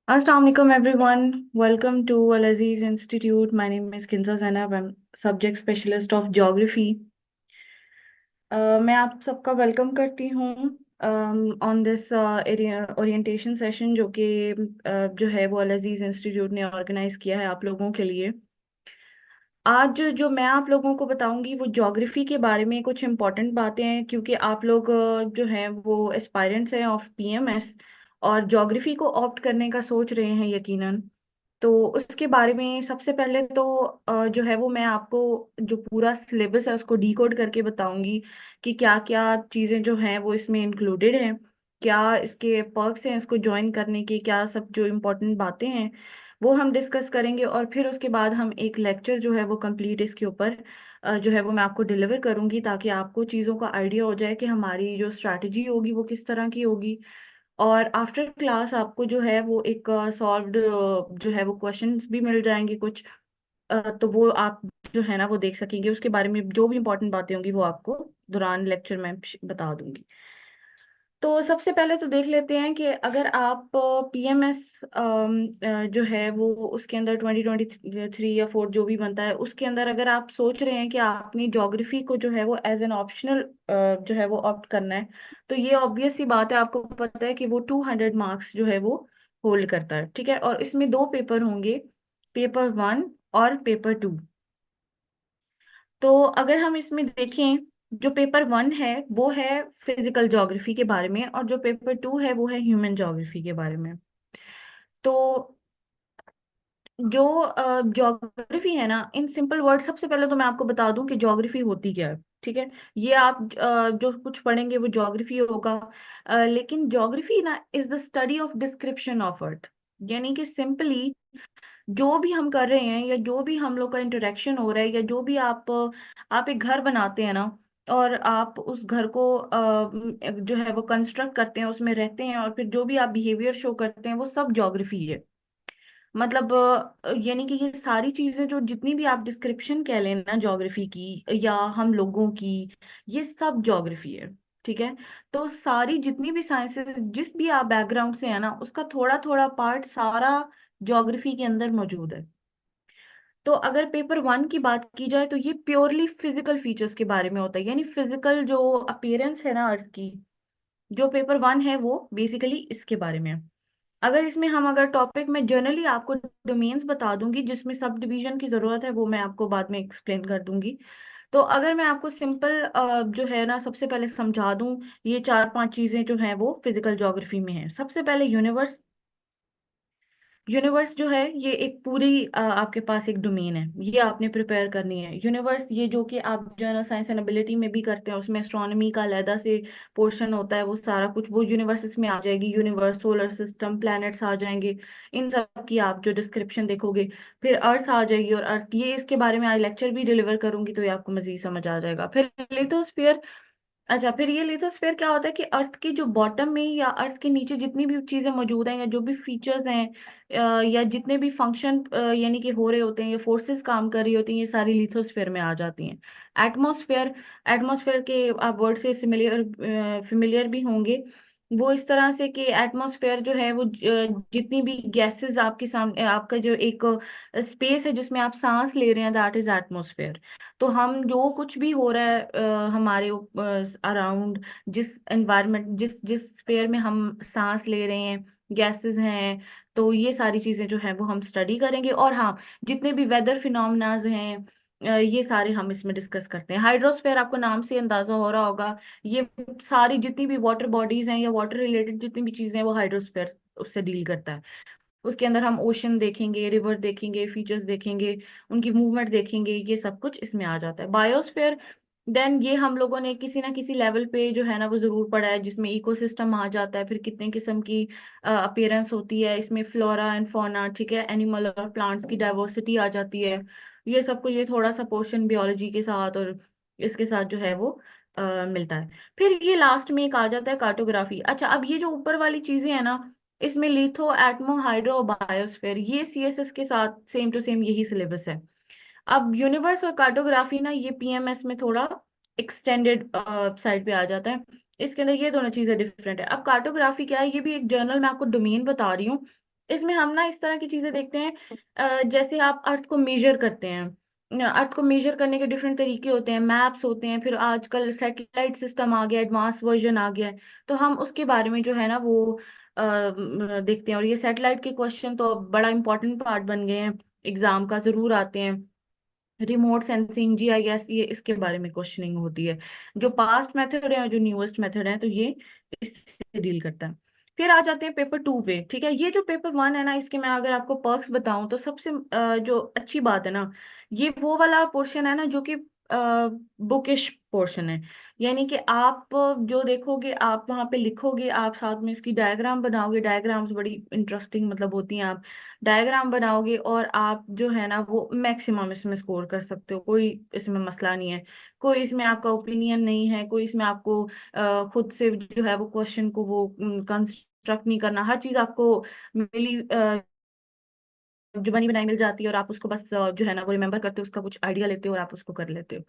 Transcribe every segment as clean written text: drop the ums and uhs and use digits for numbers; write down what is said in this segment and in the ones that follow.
Assalamualaikum everyone. Welcome to Al Aziz Institute. My name is Kinza Zainab. I'm subject specialist of geography. मैं आप सबका welcome करती हूँ on this orientation session जो कि जो है वो अल अजीज इंस्टीट्यूट ने ऑर्गेनाइज किया है आप लोगों के लिए। आज जो मैं आप लोगों को बताऊंगी वो ज्योग्राफी के बारे में कुछ इम्पोर्टेंट बातें हैं, क्योंकि आप लोग जो हैं वो एस्पायरेंट्स हैं ऑफ पीएमएस और ज्योग्राफी को ऑप्ट करने का सोच रहे हैं यकीनन। तो उसके बारे में सबसे पहले तो जो है वो मैं आपको जो पूरा सिलेबस है उसको डिकोड करके बताऊंगी कि क्या क्या चीज़ें जो हैं वो इसमें इंक्लूडेड हैं, क्या इसके पर्क्स हैं इसको ज्वाइन करने के, क्या सब जो इम्पोर्टेंट बातें हैं वो हम डिस्कस करेंगे। और फिर उसके बाद हम एक लेक्चर जो है वो कंप्लीट इसके ऊपर जो है वो मैं आपको डिलीवर करूंगी, ताकि आपको चीज़ों का आइडिया हो जाए कि हमारी जो स्ट्रैटेजी होगी वो किस तरह की होगी। और आफ्टर क्लास आपको जो है वो एक सॉल्व्ड जो है वो क्वेश्चंस भी मिल जाएंगे कुछ। तो वो आप जो है ना वो देख सकेंगे, उसके बारे में जो भी इंपॉर्टेंट बातें होंगी वो आपको दौरान लेक्चर में बता दूंगी। तो सबसे पहले तो देख लेते हैं कि अगर आप पीएमएस जो है वो उसके अंदर 2023 या 4 जो भी बनता है उसके अंदर अगर आप सोच रहे हैं कि आपने ज्योग्राफी को जो है वो एज एन ऑप्शनल जो है वो ऑप्ट करना है, तो ये ऑब्वियस सी बात है, आपको पता है कि वो 200 मार्क्स जो है वो होल्ड करता है। ठीक है, और इसमें दो पेपर होंगे, पेपर 1 और पेपर 2। तो अगर हम इसमें देखें, जो पेपर 1 है वो है फिजिकल ज्योग्राफी के बारे में, और जो पेपर 2 है वो है ह्यूमन ज्योग्राफी के बारे में। तो जो ज्योग्राफी है ना, इन सिंपल वर्ड सबसे पहले तो मैं आपको बता दूं कि ज्योग्राफी होती क्या है। ठीक है, ये आप जो कुछ पढ़ेंगे वो ज्योग्राफी होगा। लेकिन ज्योग्राफी ना is the study of description of earth, यानी कि सिंपली जो भी हम कर रहे हैं या जो भी हम लोग का इंटरेक्शन हो रहा है या जो भी आप एक घर बनाते हैं ना, और आप उस घर को जो है वो कंस्ट्रक्ट करते हैं, उसमें रहते हैं, और फिर जो भी आप बिहेवियर शो करते हैं वो सब ज्योग्राफी है। मतलब यानी कि ये सारी चीजें जो जितनी भी आप डिस्क्रिप्शन कह लें ना ज्योग्राफी की या हम लोगों की, ये सब ज्योग्राफी है। ठीक है, तो सारी जितनी भी साइंसेस जिस भी आप बैकग्राउंड से है ना, उसका थोड़ा थोड़ा पार्ट सारा ज्योग्राफी के अंदर मौजूद है। तो अगर पेपर 1 की बात की जाए तो ये प्योरली फिजिकल फीचर्स के बारे में होता है, यानी फिजिकल जो अपीयरेंस है ना अर्थ की, जो पेपर 1 है वो बेसिकली इसके बारे में है। अगर इसमें हम अगर टॉपिक में जनरली आपको डोमेन्स बता दूंगी जिसमें सब डिवीजन की जरूरत है, वो मैं आपको बाद में एक्सप्लेन कर दूंगी। तो अगर मैं आपको सिंपल जो है ना सबसे पहले समझा दूं, ये चार पांच चीजें जो हैं वो फिजिकल ज्योग्राफी में है। सबसे पहले यूनिवर्स। यूनिवर्स जो है ये एक पूरी आपके पास एक डोमेन है, ये आपने प्रिपेयर करनी है। यूनिवर्स ये जो कि आप जनरल साइंस एंड एबिलिटी में भी करते हैं, उसमें एस्ट्रोनॉमी का अलहदा से पोर्शन होता है, वो सारा कुछ वो यूनिवर्स इसमें आ जाएगी। यूनिवर्स, सोलर सिस्टम, प्लैनेट्स आ जाएंगे, इन सब की आप जो डिस्क्रिप्शन देखोगे। फिर अर्थ आ जाएगी, और अर्थ ये इसके बारे में आज लेक्चर भी डिलीवर करूंगी तो ये आपको मजीद समझ आ जाएगा। फिर लिथोस्फीयर। अच्छा, फिर ये लिथोस्फीयर क्या होता है कि अर्थ के जो बॉटम में या अर्थ के नीचे जितनी भी चीजें मौजूद हैं या जो भी फीचर्स हैं या जितने भी फंक्शन यानी कि हो रहे होते हैं या फोर्सेस काम कर रही होती हैं, ये सारी लिथोस्फीयर में आ जाती हैं। एटमॉस्फेयर। एटमॉस्फेयर के आप वर्ड से फिमिलियर भी होंगे। वो इस तरह से कि एटमॉस्फेयर जो है वो जितनी भी गैसेस आपके सामने, आपका जो एक स्पेस है जिसमें आप सांस ले रहे हैं, दैट इज एटमॉस्फेयर। तो हम जो कुछ भी हो रहा है हमारे अराउंड, जिस एनवायरनमेंट जिस जिस स्फीयर में हम सांस ले रहे हैं, गैसेस हैं, तो ये सारी चीजें जो है वो हम स्टडी करेंगे। और हाँ, जितने भी वेदर फिनोमेनाज हैं ये सारे हम इसमें डिस्कस करते हैं। हाइड्रोस्फेयर आपको नाम से अंदाजा हो रहा होगा, ये सारी जितनी भी वाटर बॉडीज हैं या वाटर रिलेटेड जितनी भी चीजें हैं वो हाइड्रोस्फेयर उससे डील करता है। उसके अंदर हम ओशन देखेंगे, रिवर देखेंगे, फीचर्स देखेंगे, उनकी मूवमेंट देखेंगे, ये सब कुछ इसमें आ जाता है। बायोस्फीयर, देन ये हम लोगों ने किसी ना किसी लेवल पे जो है ना वो जरूर पढ़ा है, जिसमें इकोसिस्टम आ जाता है, फिर कितने किस्म की अपीयरेंस होती है इसमें, फ्लोरा एंड फौना, ठीक है, एनिमल और प्लांट्स की डाइवर्सिटी आ जाती है। ये सब कुछ, ये थोड़ा सा पोर्शन बियोलॉजी के साथ और इसके साथ जो है वो मिलता है। फिर ये लास्ट में एक आ जाता है कार्टोग्राफी। अच्छा, अब ये जो ऊपर वाली चीजें है ना, इसमें लिथो, एटमो, हाइड्रो, बायोस्फीयर, ये सीएसएस के साथ सेम टू सेम यही सिलेबस है। अब यूनिवर्स और कार्टोग्राफी ना ये पीएमएस में थोड़ा एक्सटेंडेड साइड पे आ जाता है, इसके अंदर ये दोनों चीजें डिफरेंट है। अब कार्टोग्राफी क्या है, ये भी एक जर्नल मैं आपको डोमेन बता रही हूँ। इसमें हम ना इस तरह की चीजें देखते हैं, जैसे आप अर्थ को मेजर करते हैं। अर्थ को मेजर करने के डिफरेंट तरीके होते हैं, मैप्स होते हैं, फिर आजकल सैटेलाइट सिस्टम आ गया, एडवांस वर्जन आ गया है। तो हम उसके बारे में जो है ना वो देखते हैं। और ये सैटेलाइट के क्वेश्चन तो अब बड़ा इंपॉर्टेंट पार्ट बन गए हैं, एग्जाम का जरूर आते हैं। रिमोट सेंसिंग, जीआईएस, ये इसके बारे में क्वेश्चनिंग होती है। जो पास्ट मेथड है और जो न्यूएस्ट मेथड है, तो ये इससे डील करता है। फिर आ जाते हैं पेपर टू पे। ठीक है, ये जो पेपर वन है ना, इसके मैं अगर आपको पर्क्स बताऊं तो सबसे जो अच्छी बात है ना, ये वो वाला पोर्शन है ना जो कि बुकिश पोर्शन है। यानी कि आप जो देखोगे, आप वहां पे लिखोगे, आप साथ में इसकी डायग्राम बनाओगे। डायग्राम्स बड़ी इंटरेस्टिंग मतलब होती हैं। आप डायग्राम बनाओगे और आप जो है ना वो मैक्सिमम इसमें स्कोर कर सकते हो, कोई इसमें मसला नहीं है। कोई इसमें आपका ओपिनियन नहीं है, कोई इसमें आपको खुद से जो है वो क्वेश्चन को वो कंस्ट्रक्ट नहीं करना। हर चीज आपको मिली जो बनी बनाई मिल जाती है, और आप उसको बस जो है ना वो रिमेम्बर करते हो, उसका कुछ आइडिया लेते हो और आप उसको कर लेते हो।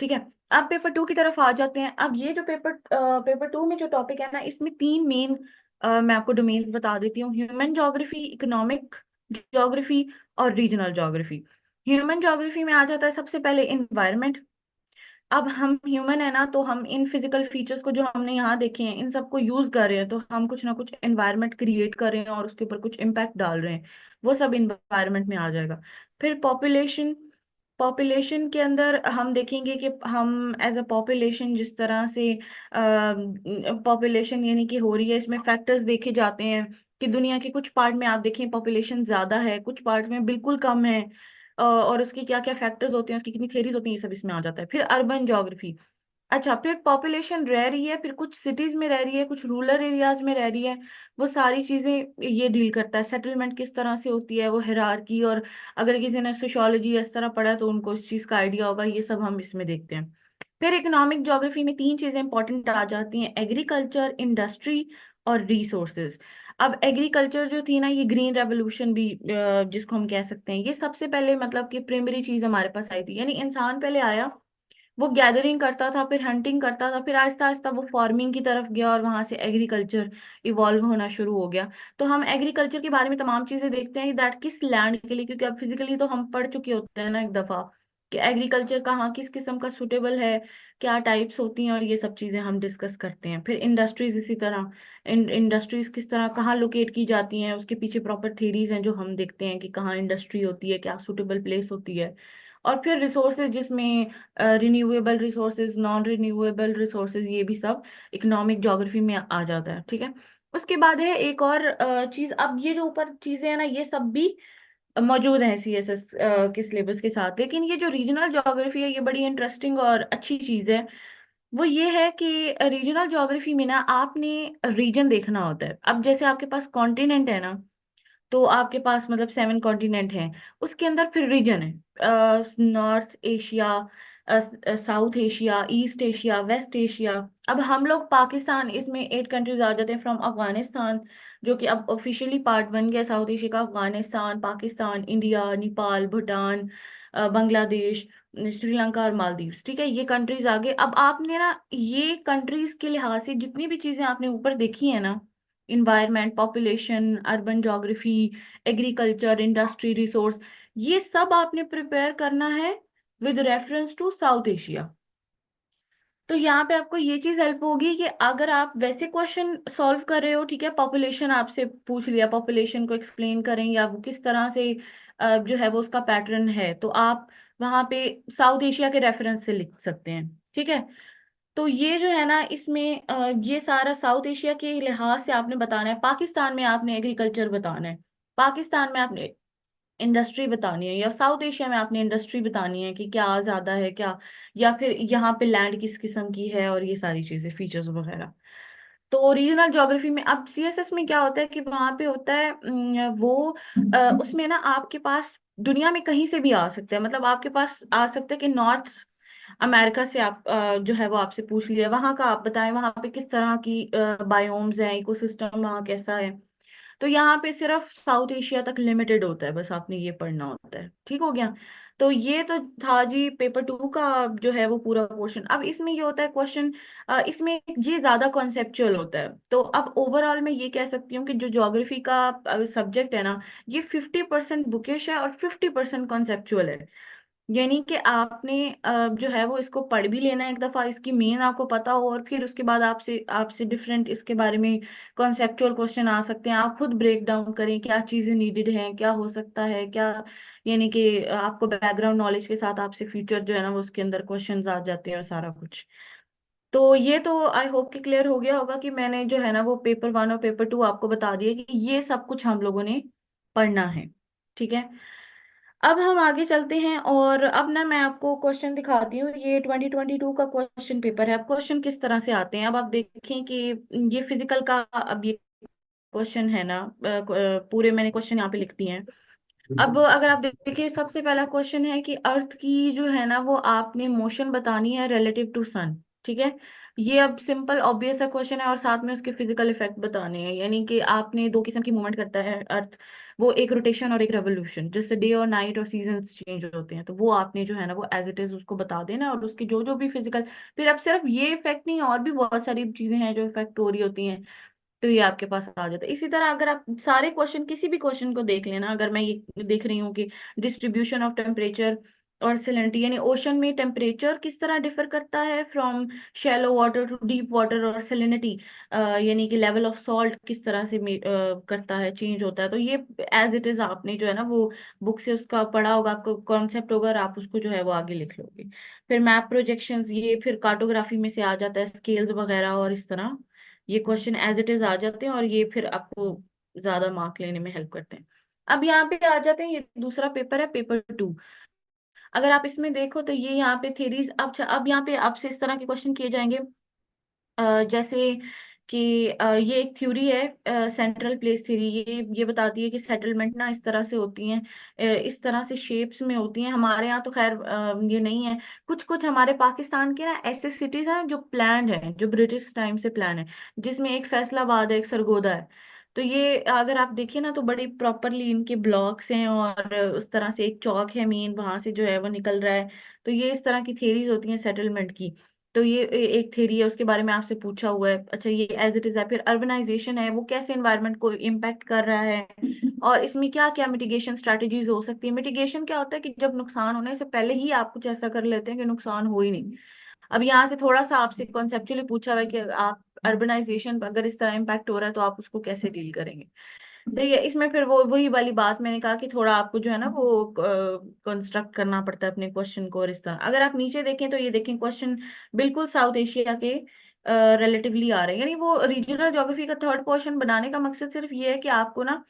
ठीक है, अब पेपर टू की तरफ आ जाते हैं। अब ये जो पेपर टू में जो टॉपिक है ना, इसमें तीन मेन मैं आपको डोमेन्स बता देती हूँ: ह्यूमन ज्योग्राफी, इकोनॉमिक ज्योग्राफी और रीजनल ज्योग्राफी। ह्यूमन ज्योग्राफी में आ जाता है सबसे पहले इन्वायरमेंट। अब हम ह्यूमन है ना, तो हम इन फिजिकल फीचर्स को जो हमने यहाँ देखे हैं, इन सबको यूज कर रहे हैं, तो हम कुछ ना कुछ एनवायरनमेंट क्रिएट कर रहे हैं और उसके ऊपर कुछ इम्पैक्ट डाल रहे हैं। वो सब इन्वायरमेंट में आ जाएगा। फिर पॉपुलेशन। पॉपुलेशन के अंदर हम देखेंगे कि हम एज अ पॉपुलेशन जिस तरह से पॉपुलेशन यानी कि हो रही है, इसमें फैक्टर्स देखे जाते हैं कि दुनिया के कुछ पार्ट में आप देखें पॉपुलेशन ज्यादा है, कुछ पार्ट में बिल्कुल कम है। और उसकी क्या क्या फैक्टर्स होते हैं, उसकी कितनी थेरीज होती हैं, ये सब इसमें आ जाता है। फिर अर्बन ज्योग्राफी। अच्छा, फिर पॉपुलेशन रह रही है, फिर कुछ सिटीज में रह रही है, कुछ रूरल एरियाज में रह रही है। वो सारी चीजें ये डील करता है। सेटलमेंट किस तरह से होती है, वो हिरार्की, और अगर किसी ने सोशियोलॉजी इस तरह पढ़ा है तो उनको इस चीज का आइडिया होगा। ये सब हम इसमें देखते हैं। फिर इकोनॉमिक ज्योग्राफी में तीन चीजें इंपॉर्टेंट आ जाती हैं: एग्रीकल्चर, इंडस्ट्री और रिसोर्सेज। अब एग्रीकल्चर जो थी ना, ये ग्रीन रेवोल्यूशन भी जिसको हम कह सकते हैं, ये सबसे पहले मतलब कि प्राइमरी चीज हमारे पास आई थी। यानी इंसान पहले आया, वो गैदरिंग करता था, फिर हंटिंग करता था, फिर आहिस्ता आहिस्ता वो फार्मिंग की तरफ गया और वहां से एग्रीकल्चर इवॉल्व होना शुरू हो गया। तो हम एग्रीकल्चर के बारे में तमाम चीजें देखते हैं दैट किस लैंड के लिए, क्योंकि अब फिजिकली तो हम पढ़ चुके होते हैं ना एक दफा कि एग्रीकल्चर कहाँ किस किस्म का सुटेबल है, क्या टाइप्स होती हैं, और ये सब चीजें हम डिस्कस करते हैं। फिर इंडस्ट्रीज इसी तरह, इंडस्ट्रीज किस तरह कहाँ लोकेट की जाती हैं, उसके पीछे प्रॉपर थेरीज हैं जो हम देखते हैं कि कहाँ इंडस्ट्री होती है, क्या सुटेबल प्लेस होती है। और फिर रिसोर्सेज जिसमें renewable resources, non renewable resources, ये भी सब इकोनॉमिक ज्योग्राफी में आ जाता है। ठीक है, उसके बाद है एक और चीज। अब ये जो ऊपर चीजें हैं ना, ये सब भी मौजूद है सीएसएस के सिलेबस के साथ, लेकिन ये जो रीजनल ज्योग्राफी है, ये बड़ी इंटरेस्टिंग और अच्छी चीज है। वो ये है कि रीजनल ज्योग्राफी में ना आपने रीजन देखना होता है। अब जैसे आपके पास कॉन्टिनेंट है ना, तो आपके पास मतलब 7 कॉन्टिनेंट हैं, उसके अंदर फिर रीजन है: North Asia, South Asia, East Asia, West Asia. अब हम लोग पाकिस्तान, इसमें 8 कंट्रीज आ जाते हैं, फ्रॉम अफगानिस्तान जो कि अब ऑफिशियली पार्ट बन गया साउथ एशिया का। अफगानिस्तान, पाकिस्तान, इंडिया, नेपाल, भूटान, बांग्लादेश, श्रीलंका और मालदीव्स। ठीक है, ये कंट्रीज आ गए। अब आपने ना ये कंट्रीज के लिहाज से जितनी भी चीजें आपने ऊपर देखी है ना, environment, population, urban geography, agriculture, industry, resource, ये सब आपने प्रिपेयर करना है with reference to South Asia. तो यहाँ पे आपको ये चीज हेल्प होगी कि अगर आप वैसे क्वेश्चन सॉल्व कर रहे हो, ठीक है, पॉपुलेशन आपसे पूछ लिया, पॉपुलेशन को एक्सप्लेन करें या वो किस तरह से जो है वो उसका पैटर्न है, तो आप वहां पे साउथ एशिया के रेफरेंस से लिख सकते हैं। ठीक है, तो ये जो है ना, इसमें ये सारा साउथ एशिया के लिहाज से आपने बताना है। पाकिस्तान में आपने एग्रीकल्चर बताना है, पाकिस्तान में आपने इंडस्ट्री बतानी है, या साउथ एशिया में आपने इंडस्ट्री बतानी है कि क्या ज्यादा है क्या, या फिर यहाँ पे लैंड किस किस्म की है, और ये सारी चीजें, फीचर्स वगैरह। तो रीजनल ज्योग्राफी में अब सीएसएस में क्या होता है कि वहां पे होता है उसमें ना आपके पास दुनिया में कहीं से भी आ सकता है। मतलब आपके पास आ सकता है कि नॉर्थ अमेरिका से आप जो है वो आपसे पूछ लिया, वहां का आप बताएं वहां पे किस तरह की बायोम्स हैं, इकोसिस्टम वहां कैसा है। तो यहाँ पे सिर्फ साउथ एशिया तक लिमिटेड होता है, बस आपने ये पढ़ना होता है। ठीक हो गया। तो ये तो था जी पेपर टू का जो है वो पूरा पोर्शन। अब इसमें ये होता है क्वेश्चन, इसमें ये ज्यादा कॉन्सेप्चुअल होता है। तो अब ओवरऑल मैं ये कह सकती हूँ कि जो ज्योग्राफी का सब्जेक्ट है ना, ये 50% बुकिश है और 50% कॉन्सेप्चुअल है। यानी कि आपने जो है वो इसको पढ़ भी लेना है एक दफा, इसकी मेन आपको पता हो, और फिर उसके बाद आपसे आपसे डिफरेंट इसके बारे में कॉन्सेप्चुअल क्वेश्चन आ सकते हैं। आप खुद ब्रेक डाउन करें क्या चीजें नीडेड हैं, क्या हो सकता है क्या, यानी कि आपको बैकग्राउंड नॉलेज के साथ आपसे फ्यूचर जो है ना वो उसके अंदर क्वेश्चंस आ जाते हैं और सारा कुछ। तो ये तो आई होप कि क्लियर हो गया होगा कि मैंने जो है ना वो पेपर वन और पेपर टू आपको बता दिया कि ये सब कुछ हम लोगों ने पढ़ना है। ठीक है। अब हम आगे चलते हैं, और अब ना मैं आपको क्वेश्चन दिखाती हूँ। ये 2022 का क्वेश्चन पेपर है। अब क्वेश्चन किस तरह से आते हैं, अब आप देखें कि ये फिजिकल का अब ये क्वेश्चन है ना, पूरे मैंने क्वेश्चन यहाँ पे लिख दिए हैं। अब अगर आप देखिए, सबसे पहला क्वेश्चन है कि अर्थ की जो है ना वो आपने मोशन बतानी है रिलेटिव टू सन। ठीक है। ये अब सिंपल ऑब्वियस सा क्वेश्चन है, और साथ में उसके फिजिकल इफेक्ट बताने हैं। यानी कि आपने दो किस्म की मूवमेंट करता है अर्थ, वो एक रोटेशन और एक रेवोल्यूशन, जिससे डे और नाइट और सीजन्स चेंज होते हैं। तो वो आपने जो है ना वो एज इट इज उसको बता देना, और उसकी जो जो भी फिजिकल, फिर अब सिर्फ ये इफेक्ट नहीं, और भी बहुत सारी चीजें हैं जो इफेक्ट हो रही होती हैं, तो ये आपके पास आ जाता है। इसी तरह अगर आप सारे क्वेश्चन, किसी भी क्वेश्चन को देख लेना, अगर मैं ये देख रही हूँ कि डिस्ट्रीब्यूशन ऑफ टेम्परेचर और सैलिनिटी, यानी ओशन में टेम्परेचर किस तरह डिफर करता है from shallow water to deep water, और सैलिनिटी यानी कि लेवल ऑफ सॉल्ट किस तरह से करता है, चेंज होता है। तो ये एज इट इज आपने जो है ना वो बुक से उसका पढ़ा होगा, आपको कॉन्सेप्ट होगा, और आप उसको जो है वो आगे लिख लोगे। फिर मैप प्रोजेक्शंस, ये फिर कार्टोग्राफी में से आ जाता है, स्केल्स वगैरह, और इस तरह ये क्वेश्चन एज इट इज आ जाते हैं, और ये फिर आपको ज्यादा मार्क लेने में हेल्प करते हैं। अब यहाँ पे आ जाते हैं, ये दूसरा पेपर है पेपर टू। अगर आप इसमें देखो तो ये यहाँ पे थेरीज, अब यहाँ पे आपसे इस तरह के क्वेश्चन किए जाएंगे, जैसे कि ये एक थ्योरी है सेंट्रल प्लेस थ्योरी। ये बताती है कि सेटलमेंट ना इस तरह से होती हैं, इस तरह से शेप्स में होती हैं। हमारे यहाँ तो खैर ये नहीं है। कुछ कुछ हमारे पाकिस्तान के ना ऐसे सिटीज हैं जो प्लान है, जो ब्रिटिश टाइम से प्लान है, जिसमें एक फैसलाबाद है, एक सरगोदा है। तो ये अगर आप देखिए ना तो बड़ी प्रॉपरली इनके ब्लॉक्स हैं, और उस तरह से एक चौक है मेन, वहां से जो है वो निकल रहा है। तो ये इस तरह की थेरीज होती हैं सेटलमेंट की। तो ये एक थ्योरी है, उसके बारे में आपसे पूछा हुआ है। अच्छा, ये एज इट इज है। फिर अर्बनाइजेशन है, वो कैसे एनवायरनमेंट को इम्पैक्ट कर रहा है, और इसमें क्या क्या मिटिगेशन स्ट्रैटेजीज हो सकती है। मिटिगेशन क्या होता है कि जब नुकसान होने से पहले ही आप कुछ ऐसा कर लेते हैं कि नुकसान हो ही नहीं। अब यहाँ से थोड़ा सा आपसे कॉन्सेप्चुअली पूछा हुआ है कि आप अर्बनाइजेशन अगर इस तरह इम्पैक्ट हो रहा है तो आप उसको कैसे डील करेंगे। ठीक है। इसमें फिर वो वही वाली बात मैंने कहा कि थोड़ा आपको जो है ना वो कंस्ट्रक्ट करना पड़ता है अपने क्वेश्चन को, और इस तरह अगर आप नीचे देखें तो ये देखें क्वेश्चन बिल्कुल साउथ एशिया के रिलेटिवली आ रहे हैं। यानी वो रीजनल ज्योग्राफी का थर्ड पोर्शन बनाने का मकसद सिर्फ ये है कि आपको ना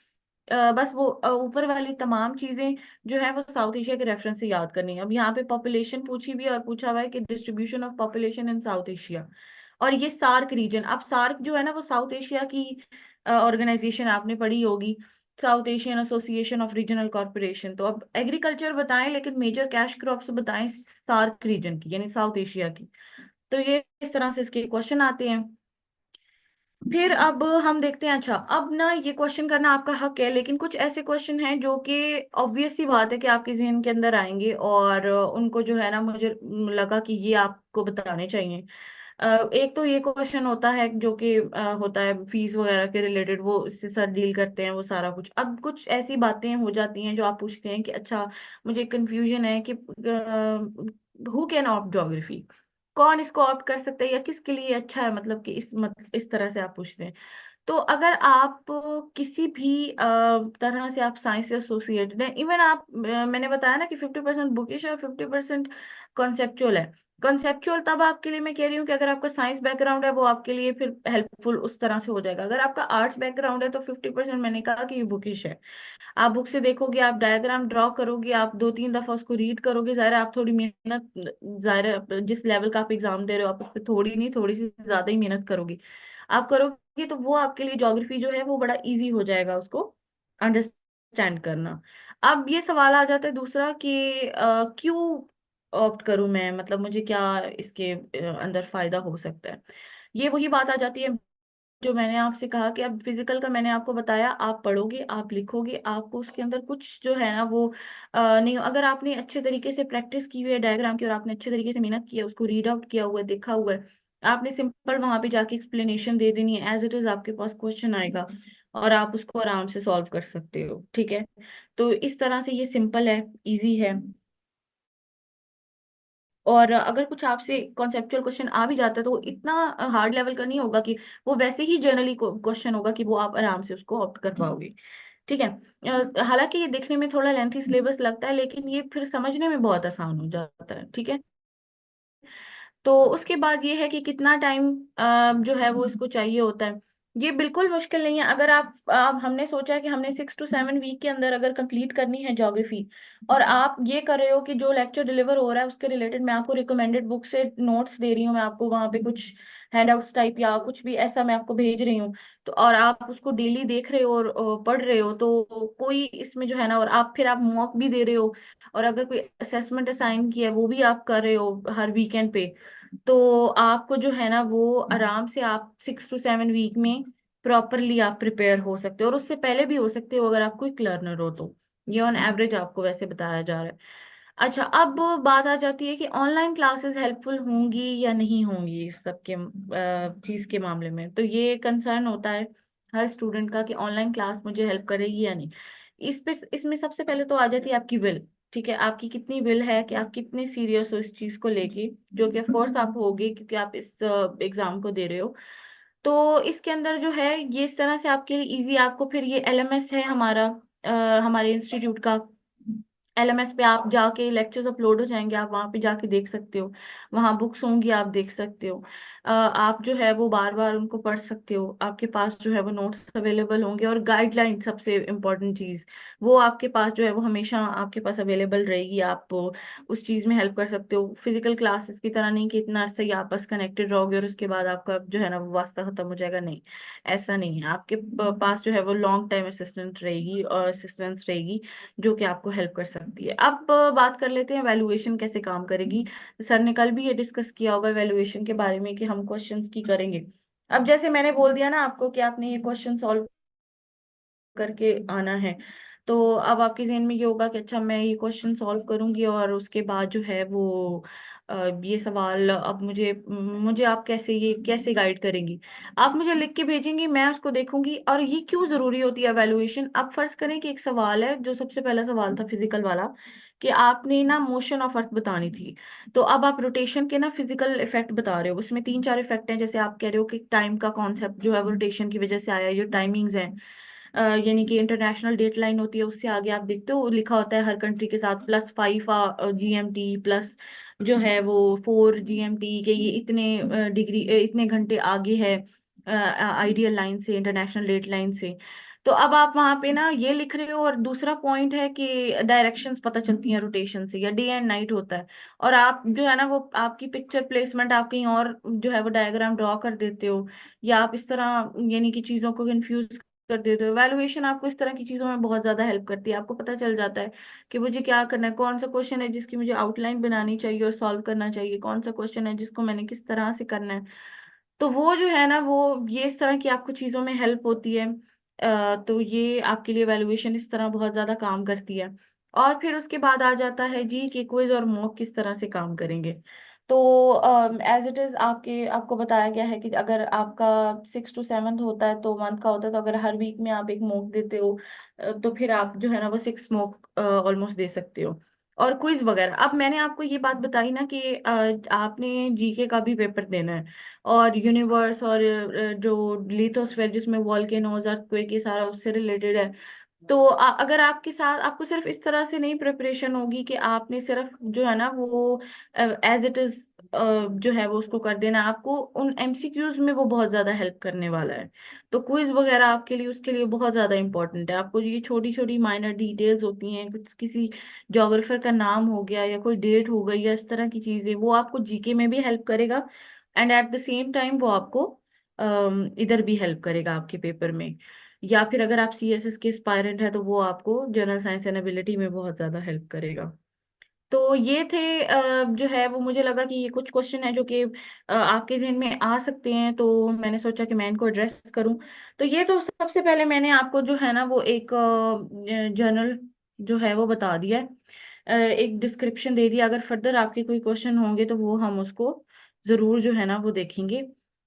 बस वो ऊपर वाली तमाम चीजें जो है वो साउथ एशिया के रेफरेंस से याद करनी है। अब यहाँ पे पॉपुलेशन पूछी भी है, और पूछा हुआ है कि distribution of population in south Asia, और ये सार्क रीजन। अब सार्क जो है ना वो साउथ एशिया की ऑर्गेनाइजेशन, आपने पढ़ी होगी, south Asian association of regional corporation. तो अब एग्रीकल्चर बताएं, लेकिन मेजर कैश क्रॉप्स बताएं सार्क रीजन की, यानी साउथ एशिया की। तो ये इस तरह से इसके क्वेश्चन आते हैं। फिर अब हम देखते हैं। अच्छा, अब ना ये क्वेश्चन करना आपका हक है, लेकिन कुछ ऐसे क्वेश्चन हैं जो कि ऑब्वियस सी बात है कि आपके जहन के अंदर आएंगे, और उनको जो है ना मुझे लगा कि ये आपको बताने चाहिए। एक तो ये क्वेश्चन होता है जो कि होता है फीस वगैरह के रिलेटेड, वो इससे सर डील करते हैं वो सारा कुछ। अब कुछ ऐसी बातें हो जाती हैं जो आप पूछते हैं कि अच्छा मुझे कंफ्यूजन है कि हु कैन ऑप्ट ज्योग्राफी, कौन इसको ऑप्ट कर सकता है या किसके लिए अच्छा है, मतलब कि इस तरह से आप पूछते हैं। तो अगर आप किसी भी तरह से आप साइंस से एसोसिएटेड हैं, इवन आप मैंने बताया ना कि 50% बुकिश है और 50% कॉन्सेप्चुअल है। कॉन्सेप्चुअल तब आपके लिए मैं कह रही हूँ कि अगर आपका साइंस बैकग्राउंड है वो आपके लिए फिर हेल्पफुल उस तरह से हो जाएगा। अगर आपका आर्ट्स बैकग्राउंड है तो 50% मैंने कहा कि ये बुकिश है। आप बुक से देखोगे, आप डायग्राम ड्रॉ करोगे, आप दो तीन दफा उसको रीड करोगे, जाहिर है आप थोड़ी मेहनत, जाहिर है जिस लेवल का आप एग्जाम दे रहे हो आप उस पर थोड़ी नहीं थोड़ी सी ज्यादा ही मेहनत करोगे, आप करोगे, तो वो आपके लिए ज्योग्राफी जो है वो बड़ा इजी हो जाएगा उसको अंडरस्टैंड करना। अब ये सवाल आ जाता है दूसरा कि क्यों ऑप्ट करूं मैं, मतलब मुझे क्या इसके अंदर फायदा हो सकता है। ये वही बात आ जाती है जो मैंने आपसे कहा कि अब फिजिकल का मैंने आपको बताया, आप पढ़ोगे, आप लिखोगे, आपको उसके अंदर कुछ जो है ना वो नहीं, अगर आपने अच्छे तरीके से प्रैक्टिस की हुई है डायग्राम की, और आपने अच्छे तरीके से मेहनत की है, उसको रीड आउट किया हुआ है, देखा हुआ है, आपने सिंपल वहां पे जाके एक्सप्लेनेशन दे देनी है, एज इट इज आपके पास क्वेश्चन आएगा और आप उसको आराम से सॉल्व कर सकते हो। ठीक है, तो इस तरह से ये सिंपल है, इजी है। और अगर कुछ आपसे कॉन्सेप्चुअल क्वेश्चन आ भी जाता है तो वो इतना हार्ड लेवल का नहीं होगा, कि वो वैसे ही जनरली क्वेश्चन होगा कि वो आप आराम से उसको ऑप्ट कर पाओगे। ठीक है। हालांकि ये देखने में थोड़ा लेंथी सिलेबस लगता है, लेकिन ये फिर समझने में बहुत आसान हो जाता है। ठीक है। तो उसके बाद ये है कि कितना टाइम जो है वो इसको चाहिए होता है। ये बिल्कुल मुश्किल नहीं है। अगर हमने सोचा है कि हमने 6 to 7 वीक के अंदर अगर कंप्लीट करनी है ज्योग्राफी, और आप ये कर रहे हो कि जो लेक्चर डिलीवर हो रहा है उसके रिलेटेड मैं आपको रिकमेंडेड बुक से नोट्स दे रही हूँ, मैं आपको वहां पे कुछ हैंडआउट्स टाइप या कुछ भी ऐसा मैं आपको भेज रही हूँ, तो और आप उसको डेली देख रहे हो और पढ़ रहे हो, तो कोई इसमें जो है ना, और आप फिर आप मॉक भी दे रहे हो, और अगर कोई असेसमेंट असाइन किया है वो भी आप कर रहे हो हर वीकेंड पे, तो आपको जो है ना वो आराम से आप 6 to 7 वीक में प्रॉपरली आप प्रिपेयर हो सकते हो, और उससे पहले भी हो सकते हो अगर आप क्विक लर्नर हो तो। ये ऑन एवरेज आपको वैसे बताया जा रहा है। अच्छा, अब बात आ जाती है कि ऑनलाइन क्लासेस हेल्पफुल होंगी या नहीं होंगी इस सब के चीज के मामले में। तो ये कंसर्न होता है हर स्टूडेंट का कि ऑनलाइन क्लास मुझे हेल्प करेगी या नहीं। इसमें सबसे पहले तो आ जाती है आपकी विल। ठीक है, आपकी कितनी विल है कि आप कितने सीरियस हो इस चीज को लेके, जो कि ऑफ कोर्स आप होगे क्योंकि आप इस एग्जाम को दे रहे हो। तो इसके अंदर जो है ये इस तरह से आपके लिए इजी, आपको फिर ये एलएमएस है हमारा, हमारे इंस्टीट्यूट का। एलएमएस पे आप जाके लेक्चर्स अपलोड हो जाएंगे, आप वहां पे जाके देख सकते हो, वहां बुक्स होंगी आप देख सकते हो। आप जो है वो बार बार उनको पढ़ सकते हो, आपके पास जो है वो नोट्स अवेलेबल होंगे, और गाइडलाइन सबसे इम्पोर्टेंट चीज, वो आपके पास जो है वो हमेशा आपके पास अवेलेबल रहेगी। आप उस चीज में हेल्प कर सकते हो। फिजिकल क्लासेस की तरह नहीं कि इतना अर्सा ही आपस कनेक्टेड रहोगे और उसके बाद आपका जो है ना वो वास्ता खत्म हो जाएगा, नहीं, ऐसा नहीं है। आपके पास जो है वो लॉन्ग टाइम असिस्टेंट रहेगी और असिस्टेंस रहेगी, जो कि आपको हेल्प कर सकती है। अब बात कर लेते हैं वैल्यूएशन कैसे काम करेगी। सर ने कल भी ये डिस्कस किया होगा वैल्यूएशन के बारे में कि हम क्वेश्चंस की करेंगे। अब जैसे मैंने बोल दिया ना आपको कि आपने ये क्वेश्चन सॉल्व करके आना है, तो अब आपके जहन में ये होगा कि अच्छा मैं ये क्वेश्चन सॉल्व करूंगी और उसके बाद जो है वो ये सवाल अब मुझे मुझे आप कैसे गाइड करेंगी। आप मुझे लिख के भेजेंगी, मैं उसको देखूंगी। और ये क्यों जरूरी होती है वैल्यूएशन। अब फर्ज करें कि एक सवाल है, जो सबसे पहला सवाल था फिजिकल वाला, कि आपने ना मोशन ऑफ अर्थ बतानी थी। तो अब आप रोटेशन के ना फिजिकल इफेक्ट बता रहे हो, उसमें 3 4 इफेक्ट हैं। जैसे आप कह रहे हो कि टाइम का कॉन्सेप्ट जो है वो रोटेशन की वजह से आया है, जो टाइमिंग्स हैं, यानी कि इंटरनेशनल डेट लाइन होती है, उससे आगे आप देखते हो लिखा होता है हर कंट्री के साथ +5 GMT, प्लस जो है वो 4 GMT, के ये इतने डिग्री इतने घंटे आगे है आइडियल लाइन से, इंटरनेशनल डेट लाइन से। तो अब आप वहां पे ना ये लिख रहे हो, और दूसरा पॉइंट है कि डायरेक्शंस पता चलती हैं रोटेशन से, या डे एंड नाइट होता है, और आप जो है ना वो आपकी पिक्चर प्लेसमेंट आप कहीं और जो है वो डायग्राम ड्रॉ कर देते हो, या आप इस तरह यानी कि चीजों को कंफ्यूज कर देते हो। वैल्यूएशन आपको इस तरह की चीजों में बहुत ज्यादा हेल्प करती है। आपको पता चल जाता है कि मुझे क्या करना है, कौन सा क्वेश्चन है जिसकी मुझे आउटलाइन बनानी चाहिए और सॉल्व करना चाहिए, कौन सा क्वेश्चन है जिसको मैंने किस तरह से करना है। तो वो जो है ना वो ये इस तरह की आपको चीजों में हेल्प होती है। तो ये आपके लिए वैल्यूएशन इस तरह बहुत ज्यादा काम करती है। और फिर उसके बाद आ जाता है जी कि क्विज और मॉक किस तरह से काम करेंगे। तो एज इट इज आपको बताया गया है कि अगर आपका 6 to 7 होता है तो मंथ का होता है, तो अगर हर वीक में आप एक मॉक देते हो, तो फिर आप जो है ना वो 6 मॉक ऑलमोस्ट दे सकते हो। और क्विज वगैरह, अब मैंने आपको ये बात बताई ना कि आपने जीके का भी पेपर देना है, और यूनिवर्स, और जो लिथोस्फेयर जिसमें वॉल्केनोज अर्थक्वेक ये सारा उससे रिलेटेड है। तो अगर आपके साथ आपको सिर्फ इस तरह से नहीं प्रिपरेशन होगी कि आपने सिर्फ जो है ना वो एज इट इज जो है वो उसको कर देना, आपको उन एमसीक्यूज में वो बहुत ज्यादा हेल्प करने वाला है। तो क्विज वगैरह आपके लिए उसके लिए बहुत ज्यादा इंपॉर्टेंट है। आपको ये छोटी छोटी माइनर डिटेल्स होती हैं, कुछ किसी जोग्राफर का नाम हो गया या कोई डेट हो गई या इस तरह की चीजें, वो आपको जीके में भी हेल्प करेगा, and at the same time वो आपको इधर भी हेल्प करेगा आपके पेपर में। या फिर अगर आप सीएसएस के एस्पायरेंट है तो वो आपको जनरल साइंस एंड एबिलिटी में बहुत ज्यादा हेल्प करेगा। तो ये थे जो है वो, मुझे लगा कि ये कुछ क्वेश्चन है जो कि आपके जहन में आ सकते हैं, तो मैंने सोचा कि मैं इनको एड्रेस करूं। तो ये तो सबसे पहले मैंने आपको जो है ना वो एक जर्नल जो है वो बता दिया है, एक डिस्क्रिप्शन दे दिया। अगर फर्दर आपके कोई क्वेश्चन होंगे तो वो हम उसको जरूर जो है ना वो देखेंगे।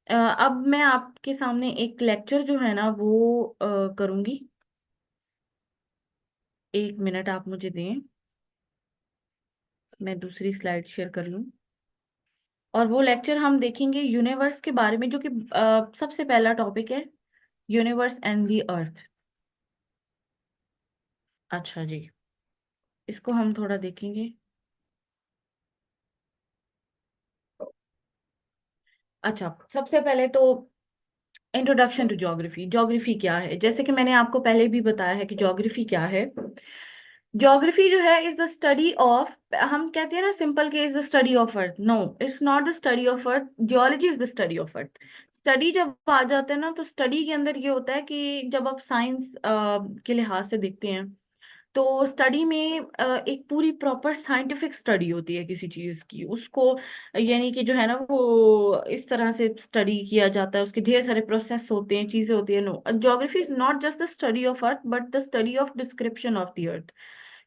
अब मैं आपके सामने एक लेक्चर जो है ना वो करूंगी। 1 मिनट आप मुझे दें, मैं दूसरी स्लाइड शेयर कर लूं। और वो लेक्चर हम देखेंगे यूनिवर्स के बारे में, जो कि सबसे पहला टॉपिक है, यूनिवर्स एंड दी अर्थ। अच्छा जी, इसको हम थोड़ा देखेंगे। अच्छा, सबसे पहले तो इंट्रोडक्शन टू ज्योग्राफी। ज्योग्राफी क्या है? जैसे कि मैंने आपको पहले भी बताया है कि ज्योग्राफी क्या है। ज्योग्राफी जो है इज द स्टडी ऑफ, हम कहते हैं ना सिंपल के is the study of earth. No, it's not the study of earth. Geology is the study of earth. Study जब आ जाते हैं ना, तो स्टडी के अंदर ये होता है कि जब आप साइंस के लिहाज से देखते हैं, तो स्टडी में एक पूरी प्रॉपर साइंटिफिक स्टडी होती है किसी चीज की, उसको यानी कि जो है ना वो इस तरह से स्टडी किया जाता है, उसके ढेर सारे प्रोसेस होते हैं, चीजें होती है। No, geography is not just the study of earth but the study of description of the earth.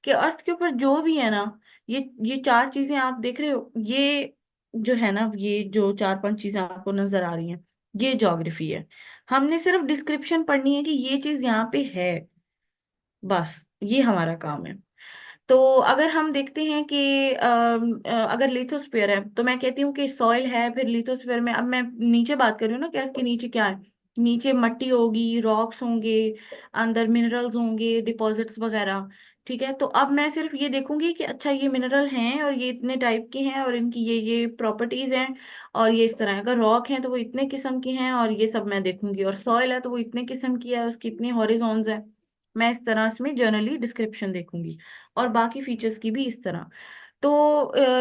कि अर्थ के ऊपर जो भी है ना, ये चार चीजें आप देख रहे हो, ये जो है ना, ये जो चार पांच चीजें आपको नजर आ रही हैं, ये ज्योग्राफी है। हमने सिर्फ डिस्क्रिप्शन पढ़नी है कि ये चीज यहाँ पे है, बस ये हमारा काम है। तो अगर हम देखते हैं कि अगर लिथोस्फीयर है, तो मैं कहती हूँ कि सॉइल है, फिर लिथोस्फीयर में, अब मैं नीचे बात कर रही हूँ ना, क्या इसके नीचे क्या है? नीचे मट्टी होगी, रॉक्स होंगे, अंदर मिनरल्स होंगे, डिपॉजिट्स वगैरह। ठीक है, तो अब मैं सिर्फ ये देखूंगी कि अच्छा ये मिनरल हैं और ये इतने टाइप के हैं और इनकी ये प्रॉपर्टीज हैं, और ये इस तरह है। अगर रॉक है तो वो इतने किस्म की हैं और ये सब मैं देखूंगी, और सॉइल है तो वो इतने किस्म की है, उसकी इतने हॉरिजॉन्स है। मैं इस तरह से जनरली डिस्क्रिप्शन देखूंगी, और बाकी फीचर्स की भी इस तरह। तो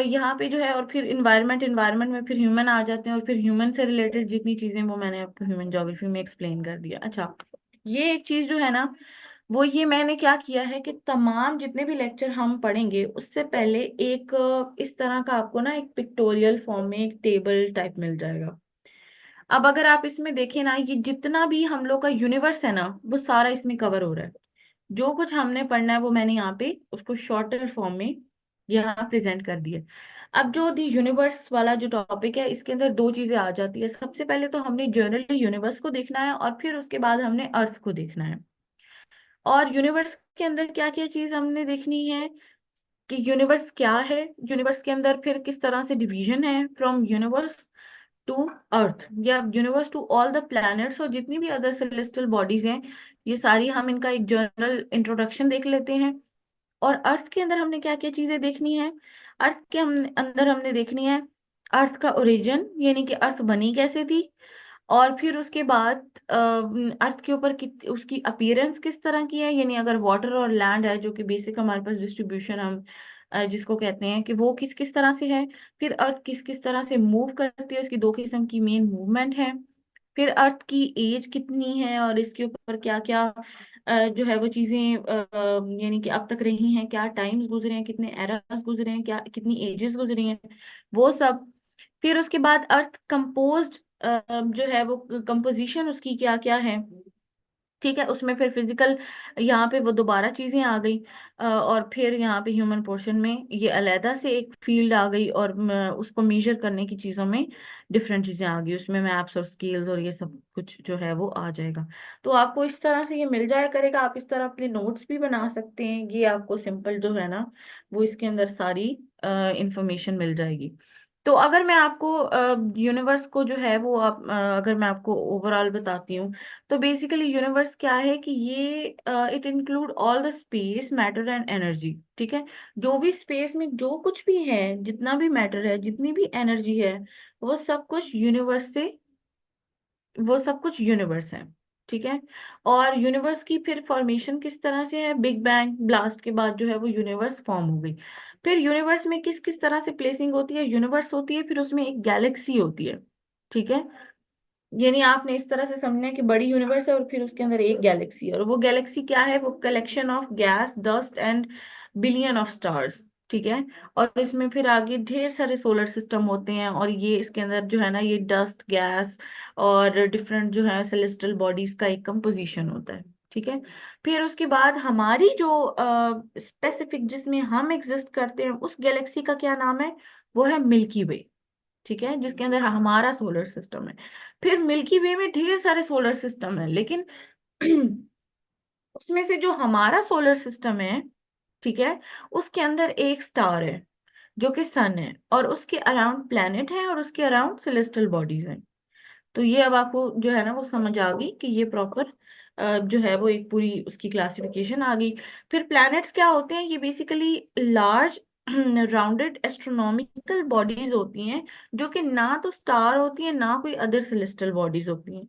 यहाँ पे जो है, और फिर इन्वायरमेंट, इन्वायरमेंट में फिर ह्यूमन आ जाते हैं, और फिर ह्यूमन से रिलेटेड जितनी चीजें वो मैंने आपको ह्यूमन ज्योग्राफी में एक्सप्लेन कर दिया। अच्छा, ये एक चीज जो है ना, वो ये मैंने क्या किया है कि तमाम जितने भी लेक्चर हम पढ़ेंगे उससे पहले एक इस तरह का आपको ना एक पिक्टोरियल फॉर्म में एक टेबल टाइप मिल जाएगा। अब अगर आप इसमें देखें ना, ये जितना भी हम लोग का यूनिवर्स है ना, वो सारा इसमें कवर हो रहा है। जो कुछ हमने पढ़ना है वो मैंने यहाँ पे उसको शॉर्टर फॉर्म में यहाँ प्रेजेंट कर दिया। अब जो दी यूनिवर्स वाला जो टॉपिक है, इसके अंदर दो चीजें आ जाती है। सबसे पहले तो हमने जनरली यूनिवर्स को देखना है, और फिर उसके बाद हमने अर्थ को देखना है। और यूनिवर्स के अंदर क्या क्या चीज हमने देखनी है, कि यूनिवर्स क्या है, यूनिवर्स के अंदर फिर किस तरह से डिवीजन है फ्रॉम यूनिवर्स टू अर्थ, या universe to all the planets, और जितनी भी अदर सेलेस्टियल बॉडीज हैं, ये सारी हम इनका एक जनरल इंट्रोडक्शन देख लेते हैं। और अर्थ के अंदर हमने क्या क्या चीजें देखनी है? अर्थ के अंदर हमने देखनी है अर्थ का ओरिजिन, यानी कि अर्थ बनी कैसे थी। और फिर उसके बाद अर्थ के ऊपर उसकी अपीयरेंस किस तरह की है, यानी अगर वाटर और लैंड है, जो कि बेसिक हमारे पास डिस्ट्रीब्यूशन हम जिसको कहते हैं, कि वो किस किस तरह से है। फिर अर्थ किस किस तरह से मूव करती है, उसकी दो किस्म की मेन मूवमेंट है। फिर अर्थ की एज कितनी है, और इसके ऊपर क्या क्या जो है वो चीजें यानी कि अब तक रही हैं, क्या टाइम्स गुजरे हैं, कितने एरास गुजरे हैं, क्या कितनी एजेस गुजरी हैं, वो सब। फिर उसके बाद अर्थ कंपोज्ड जो है वो कंपोजिशन उसकी क्या क्या है। ठीक है, उसमें फिर फिजिकल, यहाँ पे वो दोबारा चीजें आ गई। और फिर यहाँ पे ह्यूमन पोर्शन में ये अलहदा से एक फील्ड आ गई, और उसको मेजर करने की चीजों में डिफरेंट चीजें आ गई, उसमें मैप्स और स्केल्स और ये सब कुछ जो है वो आ जाएगा। तो आपको इस तरह से ये मिल जाया करेगा, आप इस तरह अपने नोट्स भी बना सकते हैं। ये आपको सिंपल जो है ना वो इसके अंदर सारी इंफॉर्मेशन मिल जाएगी। तो अगर मैं आपको यूनिवर्स को जो है वो अगर मैं आपको ओवरऑल बताती हूँ, तो बेसिकली यूनिवर्स क्या है कि ये it include all the space, matter and energy. ठीक है, जो भी स्पेस में जो कुछ भी है, जितना भी मैटर है, जितनी भी एनर्जी है, वो सब कुछ यूनिवर्स से, वो सब कुछ यूनिवर्स है। ठीक है, और यूनिवर्स की फिर फॉर्मेशन किस तरह से है, बिग बैंग ब्लास्ट के बाद जो है वो यूनिवर्स फॉर्म हो गई। फिर यूनिवर्स में किस किस तरह से प्लेसिंग होती है, यूनिवर्स होती है, फिर उसमें एक गैलेक्सी होती है। ठीक है, यानी आपने इस तरह से समझना है कि बड़ी यूनिवर्स है और फिर उसके अंदर एक गैलेक्सी है, और वो गैलेक्सी क्या है, वो collection of gas, dust and billion of stars. ठीक है। और इसमें फिर आगे ढेर सारे सोलर सिस्टम होते हैं, और ये इसके अंदर जो है ना, ये डस्ट गैस और डिफरेंट जो है सेलेस्टियल बॉडीज का एक कंपोजिशन होता है। ठीक है। फिर उसके बाद हमारी जो स्पेसिफिक जिसमें हम एग्जिस्ट करते हैं उस गैलेक्सी का क्या नाम है? वो है मिल्की वे। ठीक है, जिसके अंदर हमारा सोलर सिस्टम है। फिर मिल्की वे में ढेर सारे सोलर सिस्टम है, लेकिन उसमें से जो हमारा सोलर सिस्टम है, ठीक है, उसके अंदर एक स्टार है जो कि सन है, और उसके अराउंड प्लैनेट है, और उसके अराउंड सेलेस्टियल बॉडीज हैं। तो ये अब आपको जो है ना वो समझ आ गई कि ये प्रॉपर जो है वो एक पूरी उसकी क्लासिफिकेशन आ गई। फिर प्लैनेट्स क्या होते हैं? ये basically large rounded astronomical bodies होती हैं, जो कि ना तो स्टार होती हैं ना कोई अदर सेलेस्टियल बॉडीज होती हैं।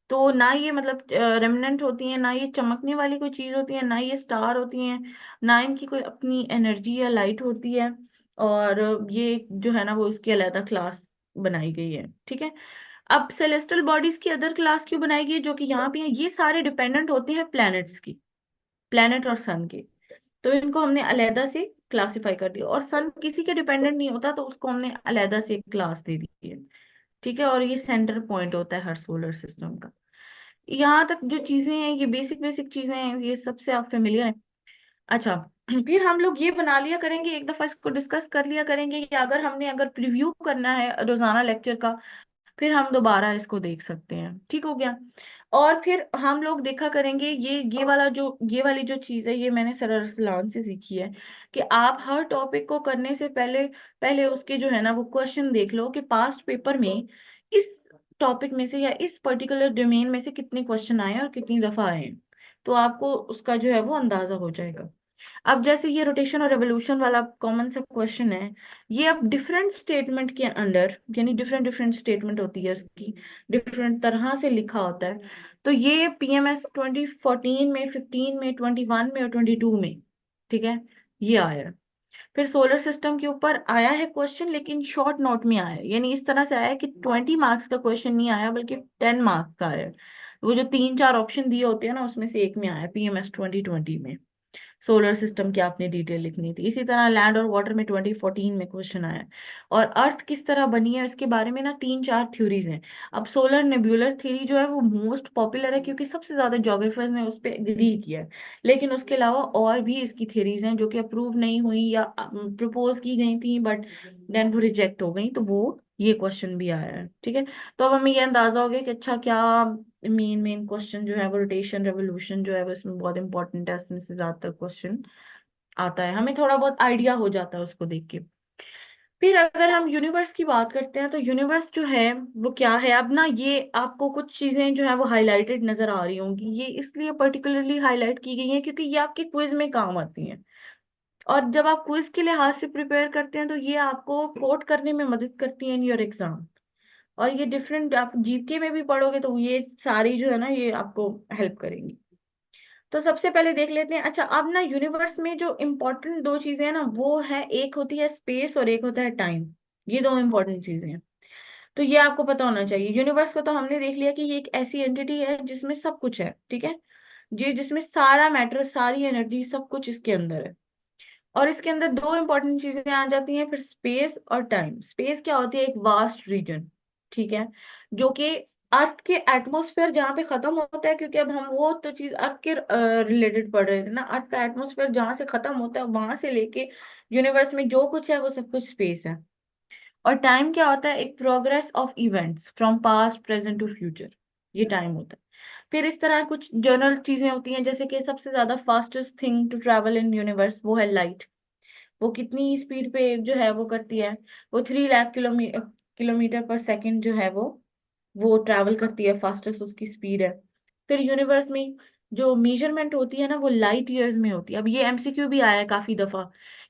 तो ना ये मतलब रेमिनेंट होती हैं, ना ये चमकने वाली कोई चीज होती है, ना ये स्टार होती हैं, ना इनकी कोई अपनी एनर्जी या लाइट होती है। और ये जो है ना वो इसकी अलग क्लास बनाई गई है। ठीक है। अब सेलेस्टियल बॉडीज की अदर क्लास क्यों बनाई गई है जो कि यहाँ पे है? ये सारे डिपेंडेंट होते हैं प्लैनेट्स की, प्लैनेट और सन के। तो इनको हमने अलहदा से क्लासिफाई कर दिया, और सन किसी के डिपेंडेंट नहीं होता, तो उसको हमने अलहदा से एक क्लास दे दी है। ठीक है। और ये सेंटर पॉइंट होता है हर सोलर सिस्टम का। यहाँ तक जो चीजें हैं, ये बेसिक बेसिक चीजें हैं, ये सबसे आप फेमिलियर हैं। अच्छा, फिर हम लोग ये बना लिया करेंगे, एक दफा इसको डिस्कस कर लिया करेंगे कि अगर प्रीव्यू करना है रोजाना लेक्चर का, फिर हम दोबारा इसको देख सकते हैं। ठीक हो गया। और फिर हम लोग देखा करेंगे ये वाली जो चीज है, ये मैंने सर अरसलान से सीखी है, कि आप हर टॉपिक को करने से पहले पहले उसके जो है ना वो क्वेश्चन देख लो कि पास्ट पेपर में इस टॉपिक में से या इस पर्टिकुलर डोमेन में से कितने क्वेश्चन आए हैं और कितनी दफा आए हैं। तो आपको उसका जो है वो अंदाजा हो जाएगा। अब जैसे ये रोटेशन और रेवोल्यूशन वाला कॉमन सा क्वेश्चन है, ये अब डिफरेंट स्टेटमेंट के अंडर, यानी डिफरेंट डिफरेंट स्टेटमेंट होती है उसकी, डिफरेंट तरह से लिखा होता है। तो ये पीएमएस 2014 में, 15 में, 21 में और 22 में, ठीक है, ये आया है। फिर सोलर सिस्टम के ऊपर आया है क्वेश्चन, लेकिन शॉर्ट नोट में आया है, यानी इस तरह से आया है कि 20 मार्क्स का क्वेश्चन नहीं आया, बल्कि 10 मार्क्स का आया है। वो जो तीन चार ऑप्शन दिए होते हैं ना, उसमें से एक में आया पीएमएस 2020 में। सोलर सिस्टम की आपने डिटेल लिखनी थी। इसी तरह लैंड और वाटर में 2014 में क्वेश्चन आया। और अर्थ किस तरह बनी है इसके बारे में ना तीन चार थ्योरीज हैं। अब सोलर नेब्यूलर थ्योरी जो है वो मोस्ट पॉपुलर है, क्योंकि सबसे ज्यादा जोग्राफर्स ने उस पर एग्री किया है। लेकिन उसके अलावा और भी इसकी थ्योरीज हैं जो कि अप्रूव नहीं हुई या प्रपोज की गई थी, बट देन वो रिजेक्ट हो गई, तो वो ये क्वेश्चन भी आया है। ठीक है। तो अब हमें ये अंदाजा हो गया कि अच्छा क्या मेन मेन क्वेश्चन जो है वो रोटेशन रेवोल्यूशन जो है वो इसमें बहुत इंपॉर्टेंट है, इसमें से ज्यादातर क्वेश्चन आता है, हमें थोड़ा बहुत आइडिया हो जाता है उसको देख के। फिर अगर हम यूनिवर्स की बात करते हैं, तो यूनिवर्स जो है वो क्या है? अब ना ये आपको कुछ चीजें जो है वो हाईलाइटेड नजर आ रही होंगी, ये इसलिए पर्टिकुलरली हाईलाइट की गई है क्योंकि ये आपके क्विज में काम आती हैं। और जब आप क्विज के लिहाज से प्रिपेयर करते हैं तो ये आपको कोट करने में मदद करती है इन योर एग्जाम। और ये डिफरेंट आप जीके में भी पढ़ोगे तो ये सारी जो है ना ये आपको हेल्प करेंगी। तो सबसे पहले देख लेते हैं। अच्छा, अब ना यूनिवर्स में जो इम्पोर्टेंट दो चीजें हैं ना, वो है एक होती है स्पेस और एक होता है टाइम। ये दो इम्पोर्टेंट चीजें हैं। तो ये आपको पता होना चाहिए। यूनिवर्स को तो हमने देख लिया कि ये एक ऐसी एंटिटी है जिसमें सब कुछ है, ठीक है, ये जिसमें सारा मैटर, सारी एनर्जी, सब कुछ इसके अंदर है। और इसके अंदर दो इंपॉर्टेंट चीजें आ जाती हैं फिर, स्पेस और टाइम। स्पेस क्या होती है? एक वास्ट रीजन, ठीक है, जो कि अर्थ के एटमॉस्फेयर जहाँ पे खत्म होता है, क्योंकि अब हम वो तो चीज अर्थ के रिलेटेड पढ़ रहे थे ना, अर्थ का एटमॉस्फेयर जहाँ से खत्म होता है वहां से लेके यूनिवर्स में जो कुछ है वो सब कुछ स्पेस है। और टाइम क्या होता है? एक progress of events from past present to future, ये टाइम होता है। फिर इस तरह कुछ जनरल चीजें होती हैं, जैसे कि सबसे ज्यादा fastest thing to travel in universe वो है लाइट। वो कितनी स्पीड पे जो है वो करती है? वो 3 लाख किलोमीटर पर सेकंड जो है वो ट्रैवल करती है, फास्टेस्ट उसकी स्पीड है। फिर यूनिवर्स में जो मेजरमेंट होती है ना वो लाइट ईयर्स में होती है। अब ये एमसीक्यू भी आया है काफी दफा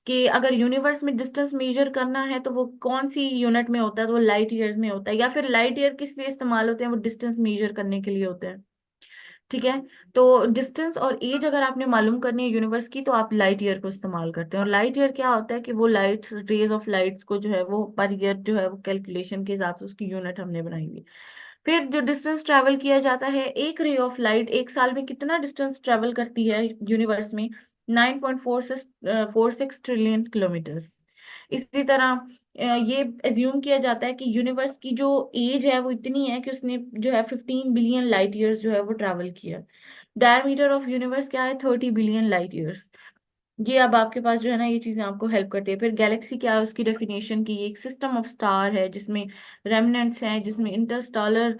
कि अगर यूनिवर्स में डिस्टेंस मेजर करना है तो वो कौन सी यूनिट में होता है? तो वो लाइट ईयर्स में होता है। या फिर लाइट ईयर किस लिए इस्तेमाल होते हैं? वो डिस्टेंस मेजर करने के लिए होते हैं। ठीक है। तो डिस्टेंस और एज अगर आपने मालूम करनी है यूनिवर्स की, तो आप लाइट ईयर को इस्तेमाल करते हैं। और लाइट ईयर क्या होता है कि वो लाइट रेज ऑफ लाइट्स को जो है वो पर ईयर जो है वो कैलकुलेशन के हिसाब से उसकी यूनिट हमने बनाई हुई है। फिर जो डिस्टेंस ट्रेवल किया जाता है, एक रे ऑफ लाइट एक साल में कितना डिस्टेंस ट्रेवल करती है यूनिवर्स में? 9.46 ट्रिलियन किलोमीटर। इसी तरह ये एज्यूम किया जाता है कि यूनिवर्स की जो एज है वो इतनी है कि उसने जो है 15 बिलियन लाइट ईयर्स जो है वो ट्रैवल किया। डायमीटर ऑफ यूनिवर्स क्या है? 30 बिलियन लाइट ईयर्स। ये अब आपके पास जो है ना, ये चीजें आपको हेल्प करती है। फिर गैलेक्सी क्या है उसकी डेफिनेशन की, ये एक सिस्टम ऑफ स्टार है जिसमें रेमनेंट्स हैं, जिसमें इंटरस्टेलर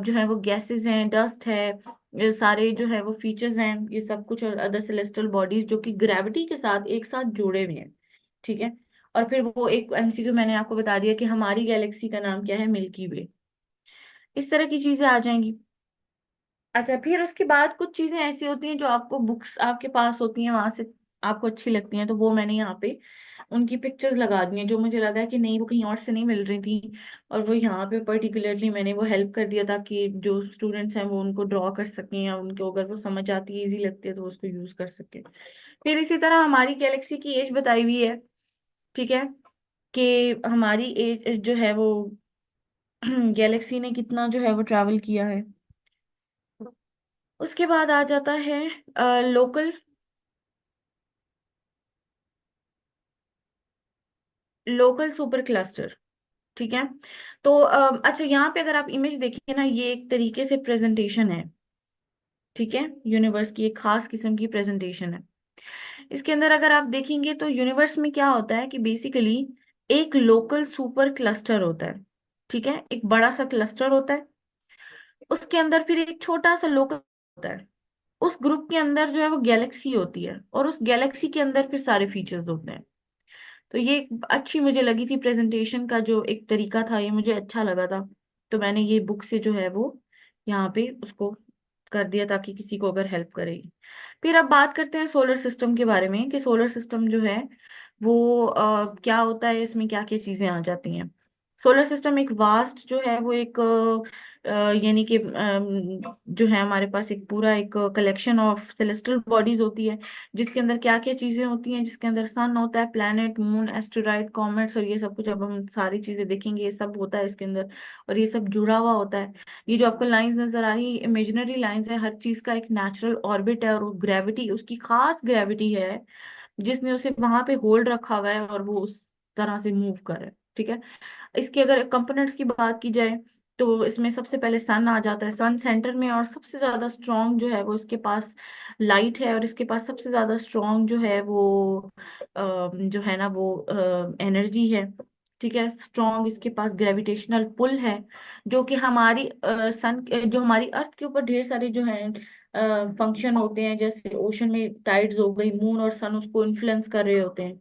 जो है वो गैसेस हैं, डस्ट है, ये सारे जो है वो फीचर्स हैं, ये सब कुछ, और अदर सेलेस्टियल बॉडीज जो कि ग्रेविटी के साथ एक साथ जुड़े हुए हैं। ठीक है। और फिर वो एक एमसीक्यू मैंने आपको बता दिया कि हमारी गैलेक्सी का नाम क्या है? मिल्की वे। इस तरह की चीजें आ जाएंगी। अच्छा, फिर उसके बाद कुछ चीजें ऐसी होती हैं जो आपको बुक्स आपके पास होती हैं वहां से आपको अच्छी लगती हैं, तो वो मैंने यहाँ पे उनकी पिक्चर्स लगा दी हैं, जो मुझे लगा कि नहीं वो कहीं और से नहीं मिल रही थी, और वो यहाँ पे पर्टिकुलरली मैंने वो हेल्प कर दिया ताकि जो स्टूडेंट्स हैं वो उनको ड्रॉ कर सकें, या उनको अगर वो समझ आती है, इजी लगती है, तो उसको यूज कर सकें। फिर इसी तरह हमारी गैलेक्सी की एज बताई हुई है। ठीक है। कि हमारी एज जो है वो गैलेक्सी ने कितना जो है वो ट्रैवल किया है। उसके बाद आ जाता है लोकल लोकल सुपर क्लस्टर। ठीक है। तो अच्छा, यहाँ पे अगर आप इमेज देखिए ना, ये एक तरीके से प्रेजेंटेशन है। ठीक है। यूनिवर्स की एक खास किस्म की प्रेजेंटेशन है। इसके अंदर अगर आप देखेंगे तो यूनिवर्स में क्या होता है कि बेसिकली एक लोकल सुपर क्लस्टर होता है। ठीक है। एक बड़ा सा क्लस्टर होता है, उसके अंदर फिर एक छोटा सा लोकल होता है। उस ग्रुप के अंदर जो है वो गैलेक्सी होती है, और उस गैलेक्सी के अंदर फिर सारे फीचर्स होते हैं। तो ये एक अच्छी मुझे लगी थी प्रेजेंटेशन का जो एक तरीका था, ये मुझे अच्छा लगा था। तो मैंने ये बुक से जो है वो यहाँ पे उसको कर दिया ताकि किसी को अगर हेल्प करेगी। फिर अब बात करते हैं सोलर सिस्टम के बारे में, कि सोलर सिस्टम जो है वो क्या होता है, इसमें क्या क्या चीजें आ जाती हैं। सोलर सिस्टम एक वास्ट जो है वो एक यानी कि जो है हमारे पास एक पूरा एक कलेक्शन ऑफ सेलेस्टियल बॉडीज होती है, जिसके अंदर क्या क्या चीजें होती हैं, जिसके अंदर सन होता है, प्लैनेट, मून, एस्टेरॉइड, कॉमेट्स, और ये सब कुछ अब हम सारी चीजें देखेंगे, ये सब होता है इसके अंदर, और ये सब जुड़ा हुआ होता है। ये जो आपको लाइंस नजर आ रही है, इमेजिनरी लाइंस है, हर चीज का एक नेचुरल ऑर्बिट है, और ग्रेविटी उसकी खास ग्रेविटी है जिसने उसे वहां पे होल्ड रखा हुआ है, और वो उस तरह से मूव कर रहा है। ठीक है। इसके अगर कंपोनेंट्स की बात की जाए तो इसमें सबसे पहले सन आ जाता है, सन सेंटर में, और सबसे ज्यादा स्ट्रॉन्ग जो है वो इसके पास लाइट है, और इसके पास सबसे ज्यादा स्ट्रॉन्ग जो है वो जो है ना वो एनर्जी है। ठीक है। स्ट्रॉन्ग इसके पास ग्रेविटेशनल पुल है, जो कि हमारी सन जो हमारी अर्थ के ऊपर ढेर सारे जो है फंक्शन होते हैं, जैसे ओशन में टाइड्स हो गई, मून और सन उसको इन्फ्लुएंस कर रहे होते हैं।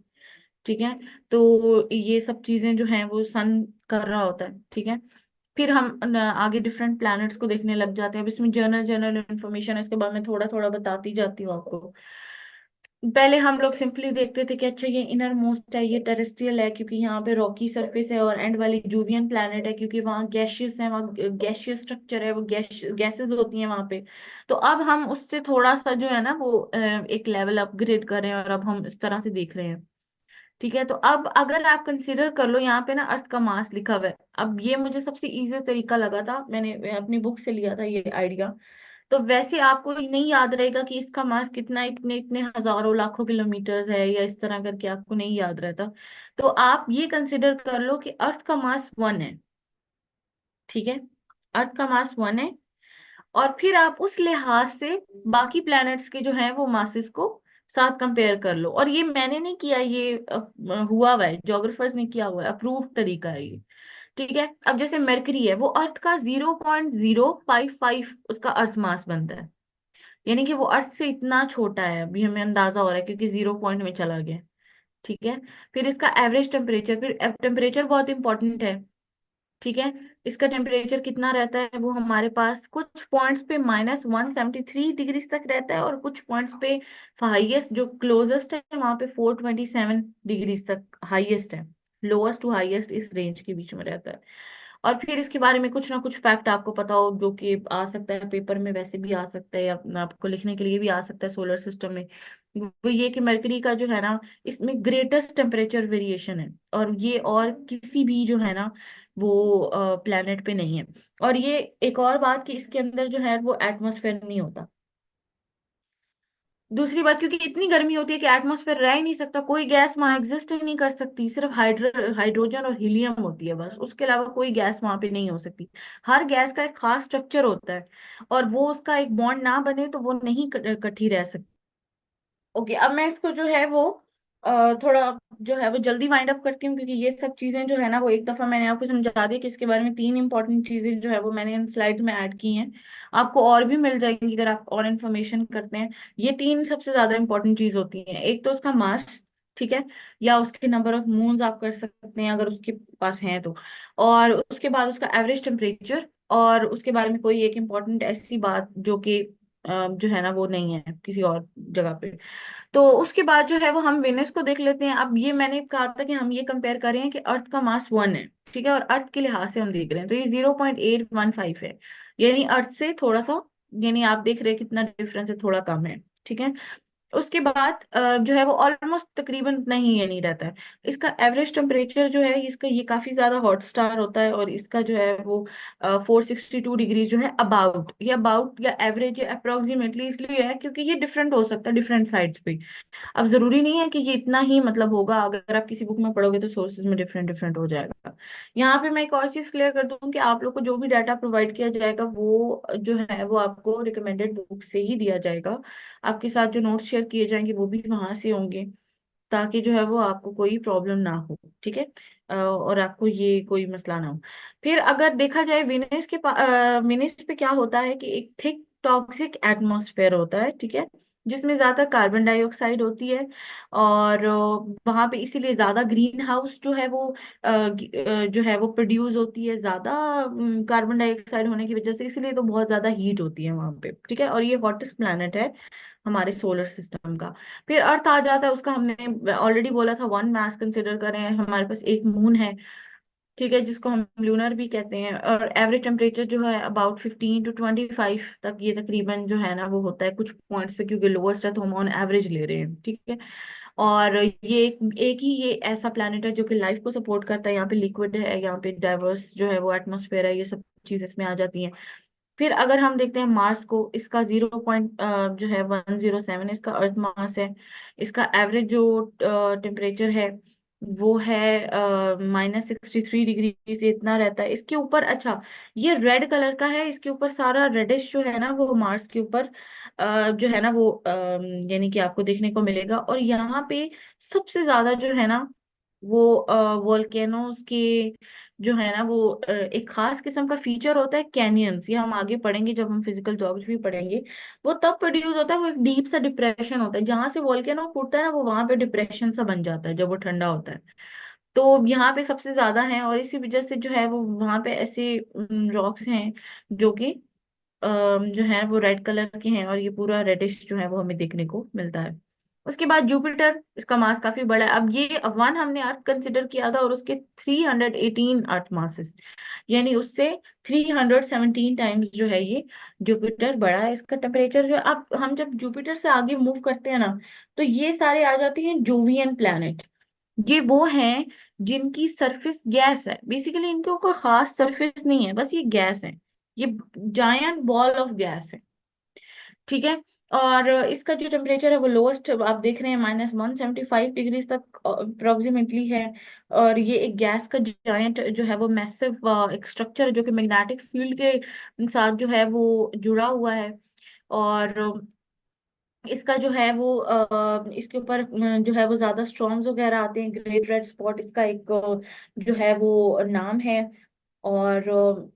ठीक है। तो ये सब चीजें जो हैं वो सन कर रहा होता है। ठीक है। फिर हम आगे डिफरेंट प्लैनेट्स को देखने लग जाते हैं। अब इसमें जनरल जनरल इन्फॉर्मेशन है, इसके बाद मैं थोड़ा थोड़ा बताती जाती हूँ आपको। पहले हम लोग सिंपली देखते थे कि अच्छा ये इनर मोस्ट है, ये टेरेस्ट्रियल है क्योंकि यहाँ पे रॉकी सरफेस है, और एंड वाली जूवियन प्लैनेट है क्योंकि वहाँ गैशियस है, वहाँ गैशियस स्ट्रक्चर है, वो गैसेस होती हैं वहाँ पे। तो अब हम उससे थोड़ा सा जो है ना वो एक लेवल अपग्रेड कर रहे हैं, और अब हम इस तरह से देख रहे हैं। ठीक है। तो अब अगर आप कंसीडर कर लो, यहाँ पे ना अर्थ का मास लिखा हुआ है। अब ये मुझे सबसे इजी तरीका लगा था, मैंने अपनी बुक से लिया था ये आइडिया। तो वैसे आपको नहीं याद रहेगा कि इसका मास कितना, इतने इतने हजारों लाखों किलोमीटर्स है, या इस तरह करके आपको नहीं याद रहता। तो आप ये कंसिडर कर लो कि अर्थ का मास 1 है। ठीक है। अर्थ का मास 1 है, और फिर आप उस लिहाज से बाकी प्लैनेट्स के जो हैं वो मासेस को साथ कंपेयर कर लो। और ये मैंने नहीं किया, ये हुआ हुआ है, जोग्राफर्स ने किया हुआ है, अप्रूव्ड तरीका है ये। ठीक है। अब जैसे मरकरी है, वो अर्थ का 0.055 उसका अर्थ मास बनता है, यानी कि वो अर्थ से इतना छोटा है, अभी हमें अंदाजा हो रहा है क्योंकि 0 पॉइंट में चला गया। ठीक है। फिर इसका एवरेज टेम्परेचर, फिर टेम्परेचर बहुत इंपॉर्टेंट है। ठीक है। इसका टेम्परेचर कितना रहता है, वो हमारे पास कुछ पॉइंट्स पे -173 डिग्री तक रहता है, और कुछ पॉइंट्स पे हाईएस्ट जो क्लोजेस्ट है वहां पे 427 डिग्री तक हाईएस्ट है। लोएस्ट टू हाईएस्ट इस रेंज के बीच में रहता है। और फिर इसके बारे में कुछ ना कुछ फैक्ट आपको पता हो, जो कि आ सकता है पेपर में, वैसे भी आ सकता है, या आपको लिखने के लिए भी आ सकता है सोलर सिस्टम में। वो ये कि मरकरी का जो है ना, इसमें ग्रेटेस्ट टेम्परेचर वेरिएशन है, और ये और किसी भी जो है ना वो प्लेनेट पे नहीं है। और ये एक और बात कि इसके अंदर जो है वो एटमॉस्फेयर नहीं होता। दूसरी बात, क्योंकि इतनी गर्मी होती है कि एटमॉस्फेयर रह ही नहीं सकता, कोई गैस वहां एग्जिस्ट ही नहीं कर सकती, सिर्फ हाइड्रोजन और हीलियम होती है बस, उसके अलावा कोई गैस वहां पे नहीं हो सकती। हर गैस का एक खास स्ट्रक्चर होता है, और वो उसका एक बॉन्ड ना बने तो वो नहीं इकट्ठी रह सकती। ओके, अब मैं इसको जो है वो थोड़ा जो है वो जल्दी वाइंड अप करती हूँ, क्योंकि ये सब चीजें जो है ना वो एक दफा मैंने आपको समझा दी कि इसके बारे में तीन इंपॉर्टेंट चीजें जो है वो मैंने इन स्लाइड में ऐड की हैं। आपको और भी मिल जाएंगी अगर आप और इन्फॉर्मेशन करते हैं। ये तीन सबसे ज्यादा इंपॉर्टेंट चीज होती हैं, एक तो उसका मास, ठीक है, या उसके नंबर ऑफ मून्स आप कर सकते हैं अगर उसके पास हैं तो, और उसके बाद उसका एवरेज टेम्परेचर, और उसके बारे में कोई एक इम्पॉर्टेंट ऐसी बात जो कि जो है ना वो नहीं है किसी और जगह पे। तो उसके बाद जो है वो हम वेनस को देख लेते हैं। अब ये मैंने कहा था कि हम ये कंपेयर कर रहे हैं कि अर्थ का मास 1 है, ठीक है, और अर्थ के लिहाज से हम देख रहे हैं तो ये 0.815 है, यानी अर्थ से थोड़ा सा, यानी आप देख रहे हैं कितना डिफरेंस है, थोड़ा कम है, ठीक है। उसके बाद जो है वो ऑलमोस्ट तकरीबन उतना ही ये नहीं रहता है। इसका एवरेज टेम्परेचर जो है इसका, ये काफी ज्यादा हॉट स्टार होता है, और इसका जो है वो 462 डिग्री जो है अबाउट, या अबाउट या एवरेज या अप्रोक्सीमेटली इसलिए है क्योंकि ये डिफरेंट हो सकता है डिफरेंट साइड्स पे। अब जरूरी नहीं है कि ये इतना ही मतलब होगा, अगर आप किसी बुक में पढ़ोगे तो सोर्सेज में डिफरेंट डिफरेंट हो जाएगा। यहाँ पे मैं एक और चीज क्लियर कर दूं कि आप लोग को जो भी डाटा प्रोवाइड किया जाएगा वो जो है वो आपको रिकमेंडेड बुक से ही दिया जाएगा। आपके साथ जो नोट्स शेयर किए जाएंगे वो भी वहां से होंगे, ताकि जो है वो आपको कोई प्रॉब्लम ना हो, ठीक है। और आपको ये कोई मसला ना हो। फिर अगर देखा जाए विनेस पे क्या होता है कि एक थिक टॉक्सिक एटमॉस्फेयर होता है, ठीक है, जिसमें ज्यादा कार्बन डाइऑक्साइड होती है, और वहां पे इसीलिए ज्यादा ग्रीन हाउस जो है वो जो है वो प्रोड्यूस होती है, ज्यादा कार्बन डाइऑक्साइड होने की वजह से, इसीलिए तो बहुत ज्यादा हीट होती है वहां पे, ठीक है, और ये हॉटेस्ट प्लैनेट है हमारे सोलर सिस्टम का। फिर अर्थ आ जाता है, उसका हमने ऑलरेडी बोला था 1 मास कंसिडर करें, हमारे पास एक मून है, ठीक है, जिसको हम लूनर भी कहते हैं, और एवरेज टेम्परेचर जो है अबाउट 15 to 25 तक ये तकरीबन जो है ना वो होता है कुछ पॉइंट्स पे, क्योंकि लोएस्ट है तो हम ऑन एवरेज ले रहे हैं, ठीक है। और ये एक ही ये ऐसा प्लैनेट है जो कि लाइफ को सपोर्ट करता है, यहाँ पे लिक्विड है, यहाँ पे डाइवर्स जो है वो एटमॉस्फेयर है, ये सब चीज इसमें आ जाती हैं। फिर अगर हम देखते हैं मार्स को, इसका 0.107 इसका अर्थ मास है। इसका एवरेज जो टेम्परेचर है वो है -63 डिग्री से इतना रहता है इसके ऊपर। अच्छा, ये रेड कलर का है, इसके ऊपर सारा रेडिश जो है ना वो मार्स के ऊपर जो है ना वो यानी कि आपको देखने को मिलेगा। और यहाँ पे सबसे ज्यादा जो है ना वो वोल्केनोज के जो है ना वो एक खास किस्म का फीचर होता है, कैनियंस, ये हम आगे पढ़ेंगे जब हम फिजिकल ज्योग्राफी पढ़ेंगे। वो तब प्रोड्यूस होता है, वो एक डीप सा डिप्रेशन होता है, जहां से वोल्केनो फूटता है ना वो वहां पे डिप्रेशन सा बन जाता है जब वो ठंडा होता है। तो यहाँ पे सबसे ज्यादा है, और इसी वजह से जो है वो वहां पे ऐसे रॉक्स हैं जो कि जो है वो रेड कलर के हैं, और ये पूरा रेडिश जो है वो हमें देखने को मिलता है। उसके बाद जुपिटर, इसका मास काफी बड़ा है। अब ये 1 हमने अर्थ कंसिडर किया था, और उसके 318 अर्थ मासेस, यानी उससे 317 टाइम्स जो है ये जुपिटर बड़ा है। इसका टेम्परेचर जो, अब हम जब जुपिटर से आगे मूव करते हैं ना तो ये सारे आ जाते हैं जोवियन प्लैनेट। ये वो हैं जिनकी सरफेस गैस है, बेसिकली इनके कोई खास सरफेस नहीं है, बस ये गैस है, ये जायंट बॉल ऑफ गैस है, ठीक है। और इसका जो टेम्परेचर है वो लोएस्ट आप देख रहे हैं -175 डिग्री तक अप्रोक्सीमेटली है। और ये एक गैस का जायंट जो है वो मैसिव एक स्ट्रक्चर है जो कि मैग्नेटिक फील्ड के साथ जो है वो जुड़ा हुआ है। और इसका जो है वो इसके ऊपर जो है वो ज्यादा स्टॉर्म्स वगैरह आते हैं। ग्रेट रेड स्पॉट इसका एक जो है वो नाम है। और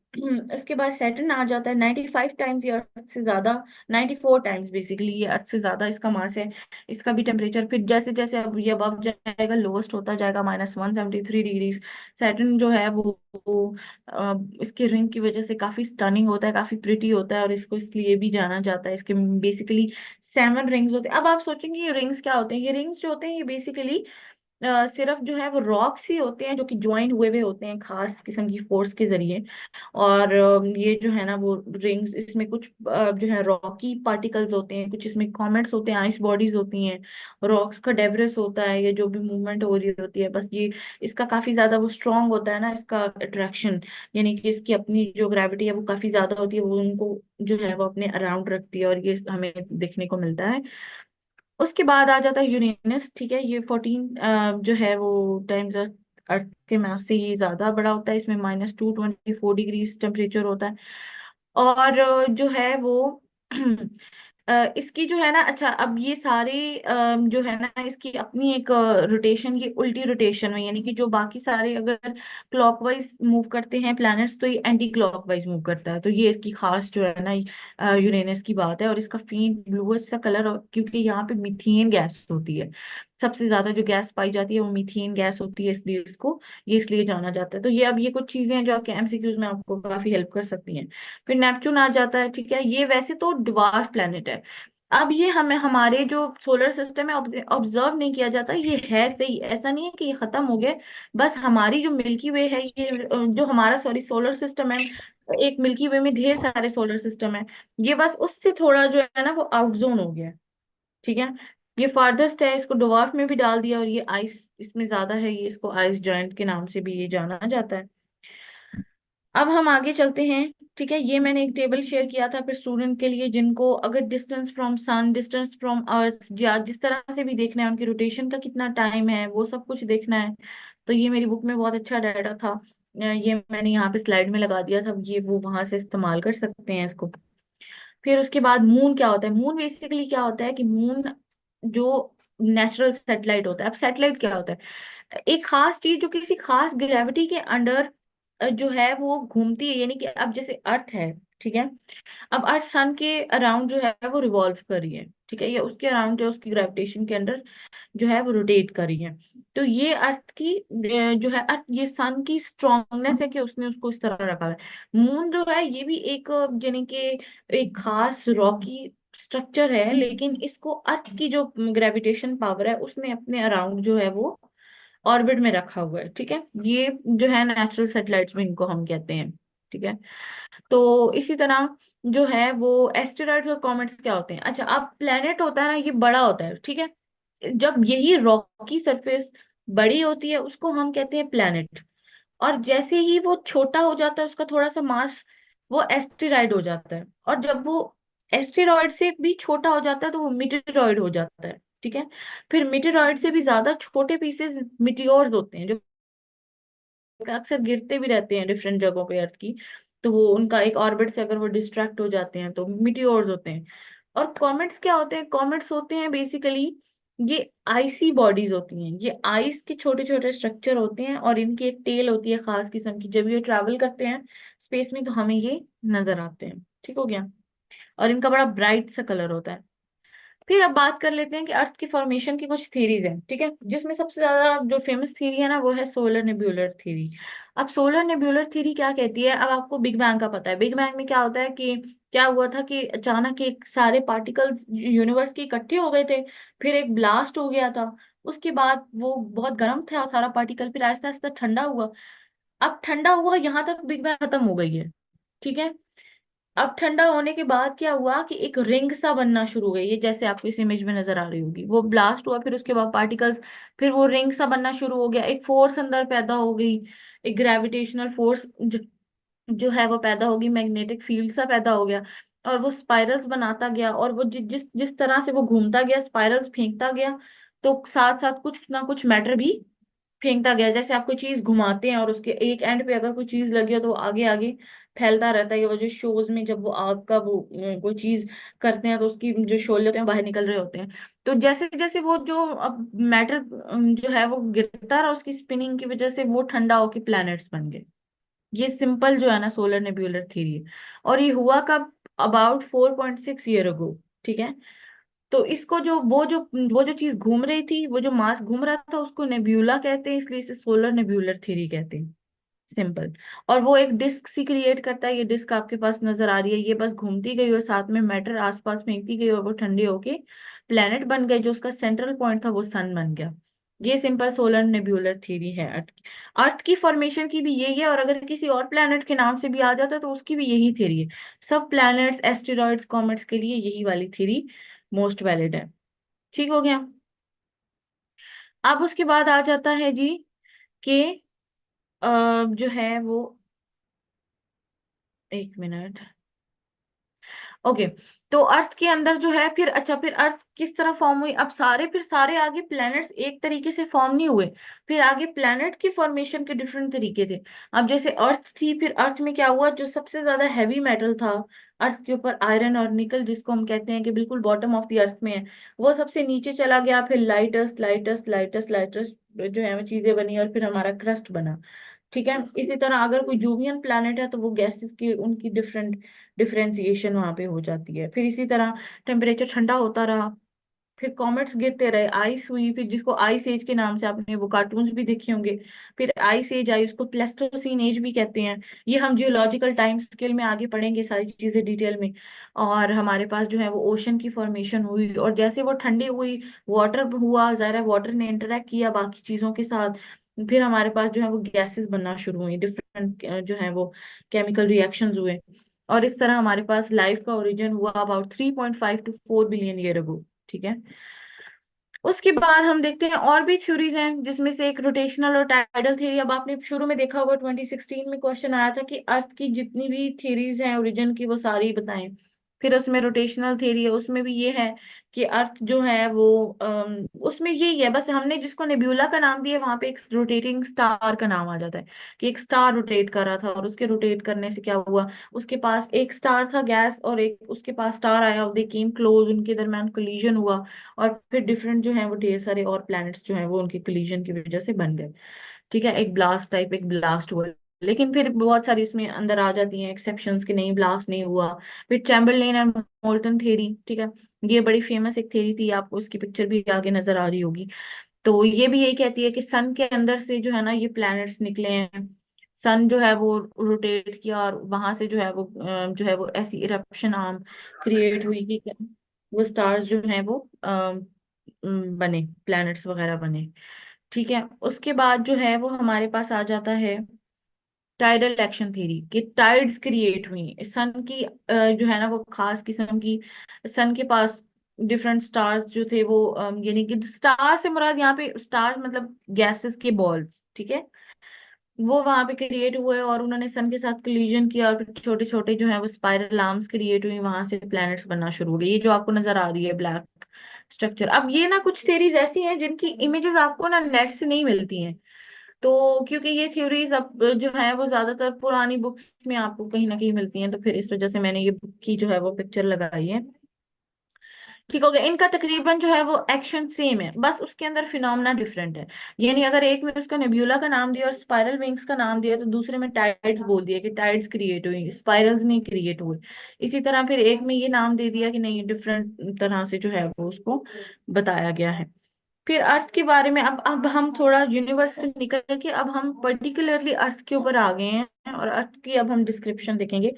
इसके बाद सैटर्न आ जाता है, 95 टाइम्स ये अर्थ से ज्यादा, 94 टाइम्स बेसिकली ये अर्थ से ज्यादा इसका मास है। इसका भी टेम्परेचर फिर जैसे जैसे अब ये अबव जाएगा लोएस्ट होता जाएगा, -173 डिग्री। सैटर्न जो है वो इसके रिंग की वजह से काफी स्टनिंग होता है, काफी प्रिटी होता है, और इसको इसलिए भी जाना जाता है, इसके बेसिकली 7 रिंग्स होते हैं। अब आप सोचेंगे ये रिंग्स क्या होते हैं, ये रिंग्स जो होते हैं ये बेसिकली सिर्फ जो है वो रॉक्स ही होते हैं जो कि ज्वाइन हुए हुए होते हैं खास किस्म की फोर्स के जरिए। और ये जो है ना वो रिंग्स, इसमें कुछ जो है रॉकी पार्टिकल्स होते हैं, कुछ इसमें कॉमेट्स होते हैं, आइस बॉडीज होती हैं, रॉक्स का डेब्रिस होता है, ये जो भी मूवमेंट हो रही होती है बस ये इसका काफी ज्यादा वो स्ट्रांग होता है ना इसका अट्रैक्शन, यानी कि इसकी अपनी जो ग्रेविटी है वो काफी ज्यादा होती है, वो उनको जो है वो अपने अराउंड रखती है, और ये हमें देखने को मिलता है। उसके बाद आ जाता है यूरेनस। ठीक है, ये 14 जो है वो टाइम्स अर्थ के मास से ही ज्यादा बड़ा होता है। इसमें -224 डिग्री टेम्परेचर होता है। और जो है वो इसकी जो है ना, अच्छा अब ये सारे जो है ना, इसकी अपनी एक रोटेशन की उल्टी रोटेशन में, यानी कि जो बाकी सारे अगर क्लॉकवाइज मूव करते हैं प्लैनेट्स, तो ये एंटी क्लॉकवाइज मूव करता है। तो ये इसकी खास जो है ना यूरेनस की बात है। और इसका फेंट ब्लूइश सा कलर, क्योंकि यहाँ पे मीथेन गैस होती है। सबसे ज्यादा जो गैस पाई जाती है वो मीथेन गैस होती है, इसलिए इसको ये इसलिए जाना जाता है। तो ये अब ये कुछ चीजें हैं जो आपके एमसीक्यूज में आपको काफी हेल्प कर सकती हैं। फिर नेपच्यून आ जाता है। ठीक है, ये वैसे तो ड्वार्फ प्लेनेट है। अब ये हमें हमारे जो सोलर सिस्टम है ऑब्जर्व नहीं किया जाता, ये है सही, ऐसा नहीं है कि ये खत्म हो गया। बस हमारी जो मिल्की वे है, ये जो हमारा सॉरी सोलर सिस्टम है, एक मिल्की वे में ढेर सारे सोलर सिस्टम है। ये बस उससे थोड़ा जो है ना वो आउटजोन हो गया है। ठीक है, ये फार्देस्ट है, इसको डवार्फ में भी डाल दिया। और ये आइस इसमें ज्यादा है, ये इसको आइस जॉइंट के नाम से भी ये जाना जाता है। अब हम आगे चलते हैं। ठीक है, ये मैंने एक टेबल शेयर किया था फिर स्टूडेंट के लिए, जिनको अगर distance from sun, distance from earth, या जिस तरह से भी देखना है, उनके रोटेशन का कितना टाइम है, वो सब कुछ देखना है। तो ये मेरी बुक में बहुत अच्छा डाटा था। ये मैंने यहाँ पे स्लाइड में लगा दिया था, ये वो वहां से इस्तेमाल कर सकते हैं इसको। फिर उसके बाद मून क्या होता है। मून बेसिकली क्या होता है कि मून जो नेचुरल सैटेलाइट होता है। अब सैटेलाइट क्या होता है, एक खास चीज जो किसी खास ग्रेविटी के अंडर जो है वो घूमती है। यानी कि अब जैसे अर्थ है, ठीक है, अब अर्थ सन के अराउंड जो है वो रिवॉल्व कर रही है। ठीक है, ये उसके अराउंड जो उसकी ग्रेविटेशन के अंडर जो है वो रोटेट कर रही है। तो ये अर्थ की जो है अर्थ, ये सन की स्ट्रांगनेस है कि उसने उसको इस तरह रखा है। मून जो है ये भी एक यानी कि एक खास रॉकी स्ट्रक्चर है, लेकिन इसको अर्थ की जो ग्रेविटेशन पावर है उसने अपने अराउंड जो है वो ऑर्बिट में रखा हुआ है। ठीक है, ये जो है नेचुरल सैटेलाइट्स में इनको हम कहते हैं। ठीक है, तो इसी तरह जो है वो एस्टेरॉइड्स और कॉमेट्स क्या होते हैं। अच्छा, अब प्लेनेट होता है ना, ये बड़ा होता है। ठीक है, जब यही रॉकी सरफेस बड़ी होती है उसको हम कहते हैं प्लेनेट। और जैसे ही वो छोटा हो जाता है, उसका थोड़ा सा मास, वो एस्टेरॉइड हो जाता है। और जब वो एस्टेरॉइड से भी छोटा हो जाता है तो वो मीटेरॉइड हो जाता है। ठीक है, फिर मीटेरॉइड से भी ज्यादा छोटे पीसेस मिटियोर्स होते हैं, जो अक्सर गिरते भी रहते हैं डिफरेंट जगहों पे अर्थ की। तो वो उनका एक ऑर्बिट से अगर वो डिस्ट्रैक्ट हो जाते हैं तो मिटियोर्स होते हैं। और कॉमेट्स क्या होते हैं, कॉमेट्स होते हैं बेसिकली ये आइसी बॉडीज होती हैं। ये आइस के छोटे छोटे स्ट्रक्चर होते हैं, और इनकी एक टेल होती है खास किस्म की। जब ये ट्रैवल करते हैं स्पेस में तो हमें ये नजर आते हैं। ठीक हो गया, और इनका बड़ा ब्राइट सा कलर होता है। फिर अब बात कर लेते हैं कि अर्थ की फॉर्मेशन की कुछ थ्योरीज हैं। ठीक है, जिसमें सबसे ज्यादा जो फेमस थ्योरी है ना वो है सोलर नेब्यूलर थ्योरी। अब सोलर नेब्यूलर थ्योरी क्या कहती है, अब आपको बिग बैंग का पता है। बिग बैंग में क्या होता है कि क्या हुआ था कि अचानक एक सारे पार्टिकल्स यूनिवर्स के इकट्ठे हो गए थे। फिर एक ब्लास्ट हो गया था। उसके बाद वो बहुत गर्म था सारा पार्टिकल, फिर आहिस्ता आहिस्ता ठंडा हुआ। अब ठंडा हुआ यहाँ तक बिग बैंग खत्म हो गई है। ठीक है, अब ठंडा होने के बाद क्या हुआ कि एक रिंग सा बनना शुरू हो गई, ये जैसे आपको इस इमेज में नजर आ रही होगी। वो ब्लास्ट हुआ, फिर उसके बाद पार्टिकल्स, फिर वो रिंग सा बनना शुरू हो गया, एक फोर्स अंदर पैदा हो गई, एक ग्रेविटेशनल फोर्स जो है वो पैदा होगी, मैग्नेटिक फील्ड सा पैदा हो गया। और वो स्पाइरल्स बनाता गया, और वो जिस जिस तरह से वो घूमता गया, स्पाइरल्स फेंकता गया, तो साथ साथ कुछ ना कुछ मैटर भी फेंकता गया। जैसे आप कोई चीज घुमाते हैं और उसके एक एंड पे अगर कोई चीज लगी हो तो वो आगे आगे फैलता रहता है। ये वजह शोज में जब वो आग का वो कोई चीज करते हैं तो उसकी जो शोले होते हैं बाहर निकल रहे होते हैं। तो जैसे जैसे वो जो अब मैटर जो है वो गिरता रहा, उसकी स्पिनिंग की वजह से वो ठंडा होके प्लैनेट्स बन गए। ये सिंपल जो है ना सोलर नेब्यूलर थ्योरी है। और ये हुआ कब, अबाउट 4.6 ईयर अगो। ठीक है, तो इसको जो वो जो चीज घूम रही थी, वो जो मास घूम रहा था, उसको नेब्यूला कहते हैं, इसलिए इसे सोलर नेब्यूलर थ्योरी कहते हैं। सिंपल। और वो एक डिस्क सी क्रिएट करता है। ये डिस्क आपके पास नजर आ रही है, ये बस घूमती गई और साथ में मैटर आसपास फेंकती गई, और वो ठंडे होके प्लेनेट बन गए। जो उसका सेंट्रल पॉइंट था वो सन बन गया। ये सिंपल सोलर नेब्यूलर थ्योरी है अर्थ की। अर्थ की फॉर्मेशन की भी यही है, और अगर किसी और प्लेनेट के नाम से भी आ जाता है तो उसकी भी यही थ्योरी है। सब प्लैनेट्स, एस्टेरॉइड्स, कॉमेट्स के लिए यही वाली थ्योरी मोस्ट वैलिड है। ठीक हो गया। अब उसके बाद आ जाता है जी कि जो है वो, एक मिनट, ओके। तो अर्थ के अंदर जो है फिर, अच्छा फिर अर्थ किस तरह फॉर्म हुई, अब सारे फिर सारे आगे प्लैनेट्स एक तरीके से फॉर्म नहीं हुए। फिर आगे प्लैनेट की फॉर्मेशन के डिफरेंट तरीके थे। अब जैसे अर्थ थी, फिर अर्थ में क्या हुआ, जो सबसे ज्यादा हैवी मेटल था अर्थ के ऊपर, आयरन और निकल, जिसको हम कहते हैं कि बिल्कुल बॉटम ऑफ द अर्थ में है, वो सबसे नीचे चला गया। फिर लाइटस्ट लाइटस्ट लाइटस्ट लाइटस्ट जो है वो चीजें बनी, और फिर हमारा क्रस्ट बना। ठीक है। इसी तरह अगर कोई जूवियन प्लैनेट है तो वो गैसेस की उनकी डिफरेंट डिफरेंशिएशन वहां पे हो जाती है। फिर इसी तरह टेम्परेचर ठंडा होता रहा, फिर कॉमेट्स गिरते रहे, आइस हुई, फिर जिसको आइस एज के नाम से आपने वो कार्टून्स भी देखे होंगे। फिर आइस एज आई, उसको प्लेस्टोसीन एज भी कहते हैं। ये हम जियोलॉजिकल टाइम स्केल में आगे पढ़ेंगे सारी चीजें डिटेल में। और हमारे पास जो है वो ओशन की फॉर्मेशन हुई, और जैसे वो ठंडी हुई, वाटर हुआ, ज़ाहिर है वाटर ने इंटरेक्ट किया बाकी चीजों के साथ, फिर हमारे पास जो है वो गैसेस बनना शुरू हुई, डिफरेंट जो है वो केमिकल रिएक्शंस हुए। और इस तरह हमारे पास लाइफ का ओरिजिन हुआ about 3.5 to 4 billion year ago. ठीक है। उसके बाद हम देखते हैं और भी थ्योरीज हैं, जिसमें से एक रोटेशनल और टाइडल थ्योरी। अब आपने शुरू में देखा होगा 2016 में क्वेश्चन आया था कि अर्थ की जितनी भी थ्योरीज हैं ओरिजिन की वो सारी बताएं। फिर उसमें रोटेशनल थ्योरी है, उसमें भी ये है कि अर्थ जो है वो उसमें यही है, बस हमने जिसको नेब्यूला का नाम दिया वहां पे एक रोटेटिंग स्टार का नाम आ जाता है, कि एक स्टार रोटेट कर रहा था, और उसके रोटेट करने से क्या हुआ, उसके पास एक स्टार था गैस, और एक उसके पास स्टार आया, दे केम क्लोज, उनके दरमियान कोलिजन हुआ, और फिर डिफरेंट जो है वो ढेर सारे और प्लैनेट्स जो है वो उनके कोलिजन की वजह से बन गए। ठीक है, एक ब्लास्ट टाइप, एक ब्लास्ट हुआ। लेकिन फिर बहुत सारी इसमें अंदर आ जाती हैं एक्सेप्शंस कि नहीं ब्लास्ट नहीं हुआ। फिर चैम्बरलेन एंड मोल्टन थ्योरी, ठीक है, ये बड़ी फेमस एक थ्योरी थी, आपको इसकी पिक्चर भी आगे नजर आ रही होगी। तो ये भी यही कहती है कि सन के अंदर से जो है ना ये प्लैनेट्स निकले हैं। सन जो है वो रोटेट किया, और वहां से जो है वो जो है वो ऐसी इरप्शन आर्म क्रिएट हुई कि वो स्टार्स जो हैं वो बने, प्लैनेट्स वगैरह बने। ठीक है। उसके बाद जो है वो हमारे पास आ जाता है टाइडल एक्शन थ्योरी, कि टाइड्स क्रिएट हुई सन की जो है ना वो खास किस्म की, सन के पास डिफरेंट स्टार्स जो थे वो यानी कि स्टार से मुराद यहाँ पे स्टार मतलब गैसेस के बॉल्स। ठीक है, वो वहां पे क्रिएट हुए, और उन्होंने सन के साथ कोलिजन किया, और छोटे छोटे जो है वो स्पाइरल आर्म्स क्रिएट हुई, वहां से प्लैनेट्स बनना शुरू हो गए, ये जो आपको नजर आ रही है ब्लैक स्ट्रक्चर। अब ये ना कुछ थ्योरीज ऐसी हैं जिनकी इमेजेस आपको ना नेट से नहीं मिलती हैं। तो क्योंकि ये थ्योरीज अब जो है वो ज्यादातर पुरानी बुक्स में आपको कहीं ना कहीं मिलती हैं, तो फिर इस वजह से मैंने ये बुक की जो है वो पिक्चर लगाई है। ठीक हो गया। इनका तकरीबन जो है वो एक्शन सेम है, बस उसके अंदर फिनोमेना डिफरेंट है। यानी अगर एक में उसका नेब्यूला का नाम दिया और स्पाइरल विंग्स का नाम दिया, तो दूसरे में टाइड्स बोल दिया कि टाइड्स क्रिएट हुई, स्पाइरल्स नहीं क्रिएट हुए। इसी तरह फिर एक में ये नाम दे दिया कि नहीं, डिफरेंट तरह से जो है वो उसको बताया गया है। फिर अर्थ के बारे में, अब हम थोड़ा यूनिवर्स से निकल के अब हम पर्टिकुलरली अर्थ के ऊपर आ गए हैं, और अर्थ की अब हम डिस्क्रिप्शन देखेंगे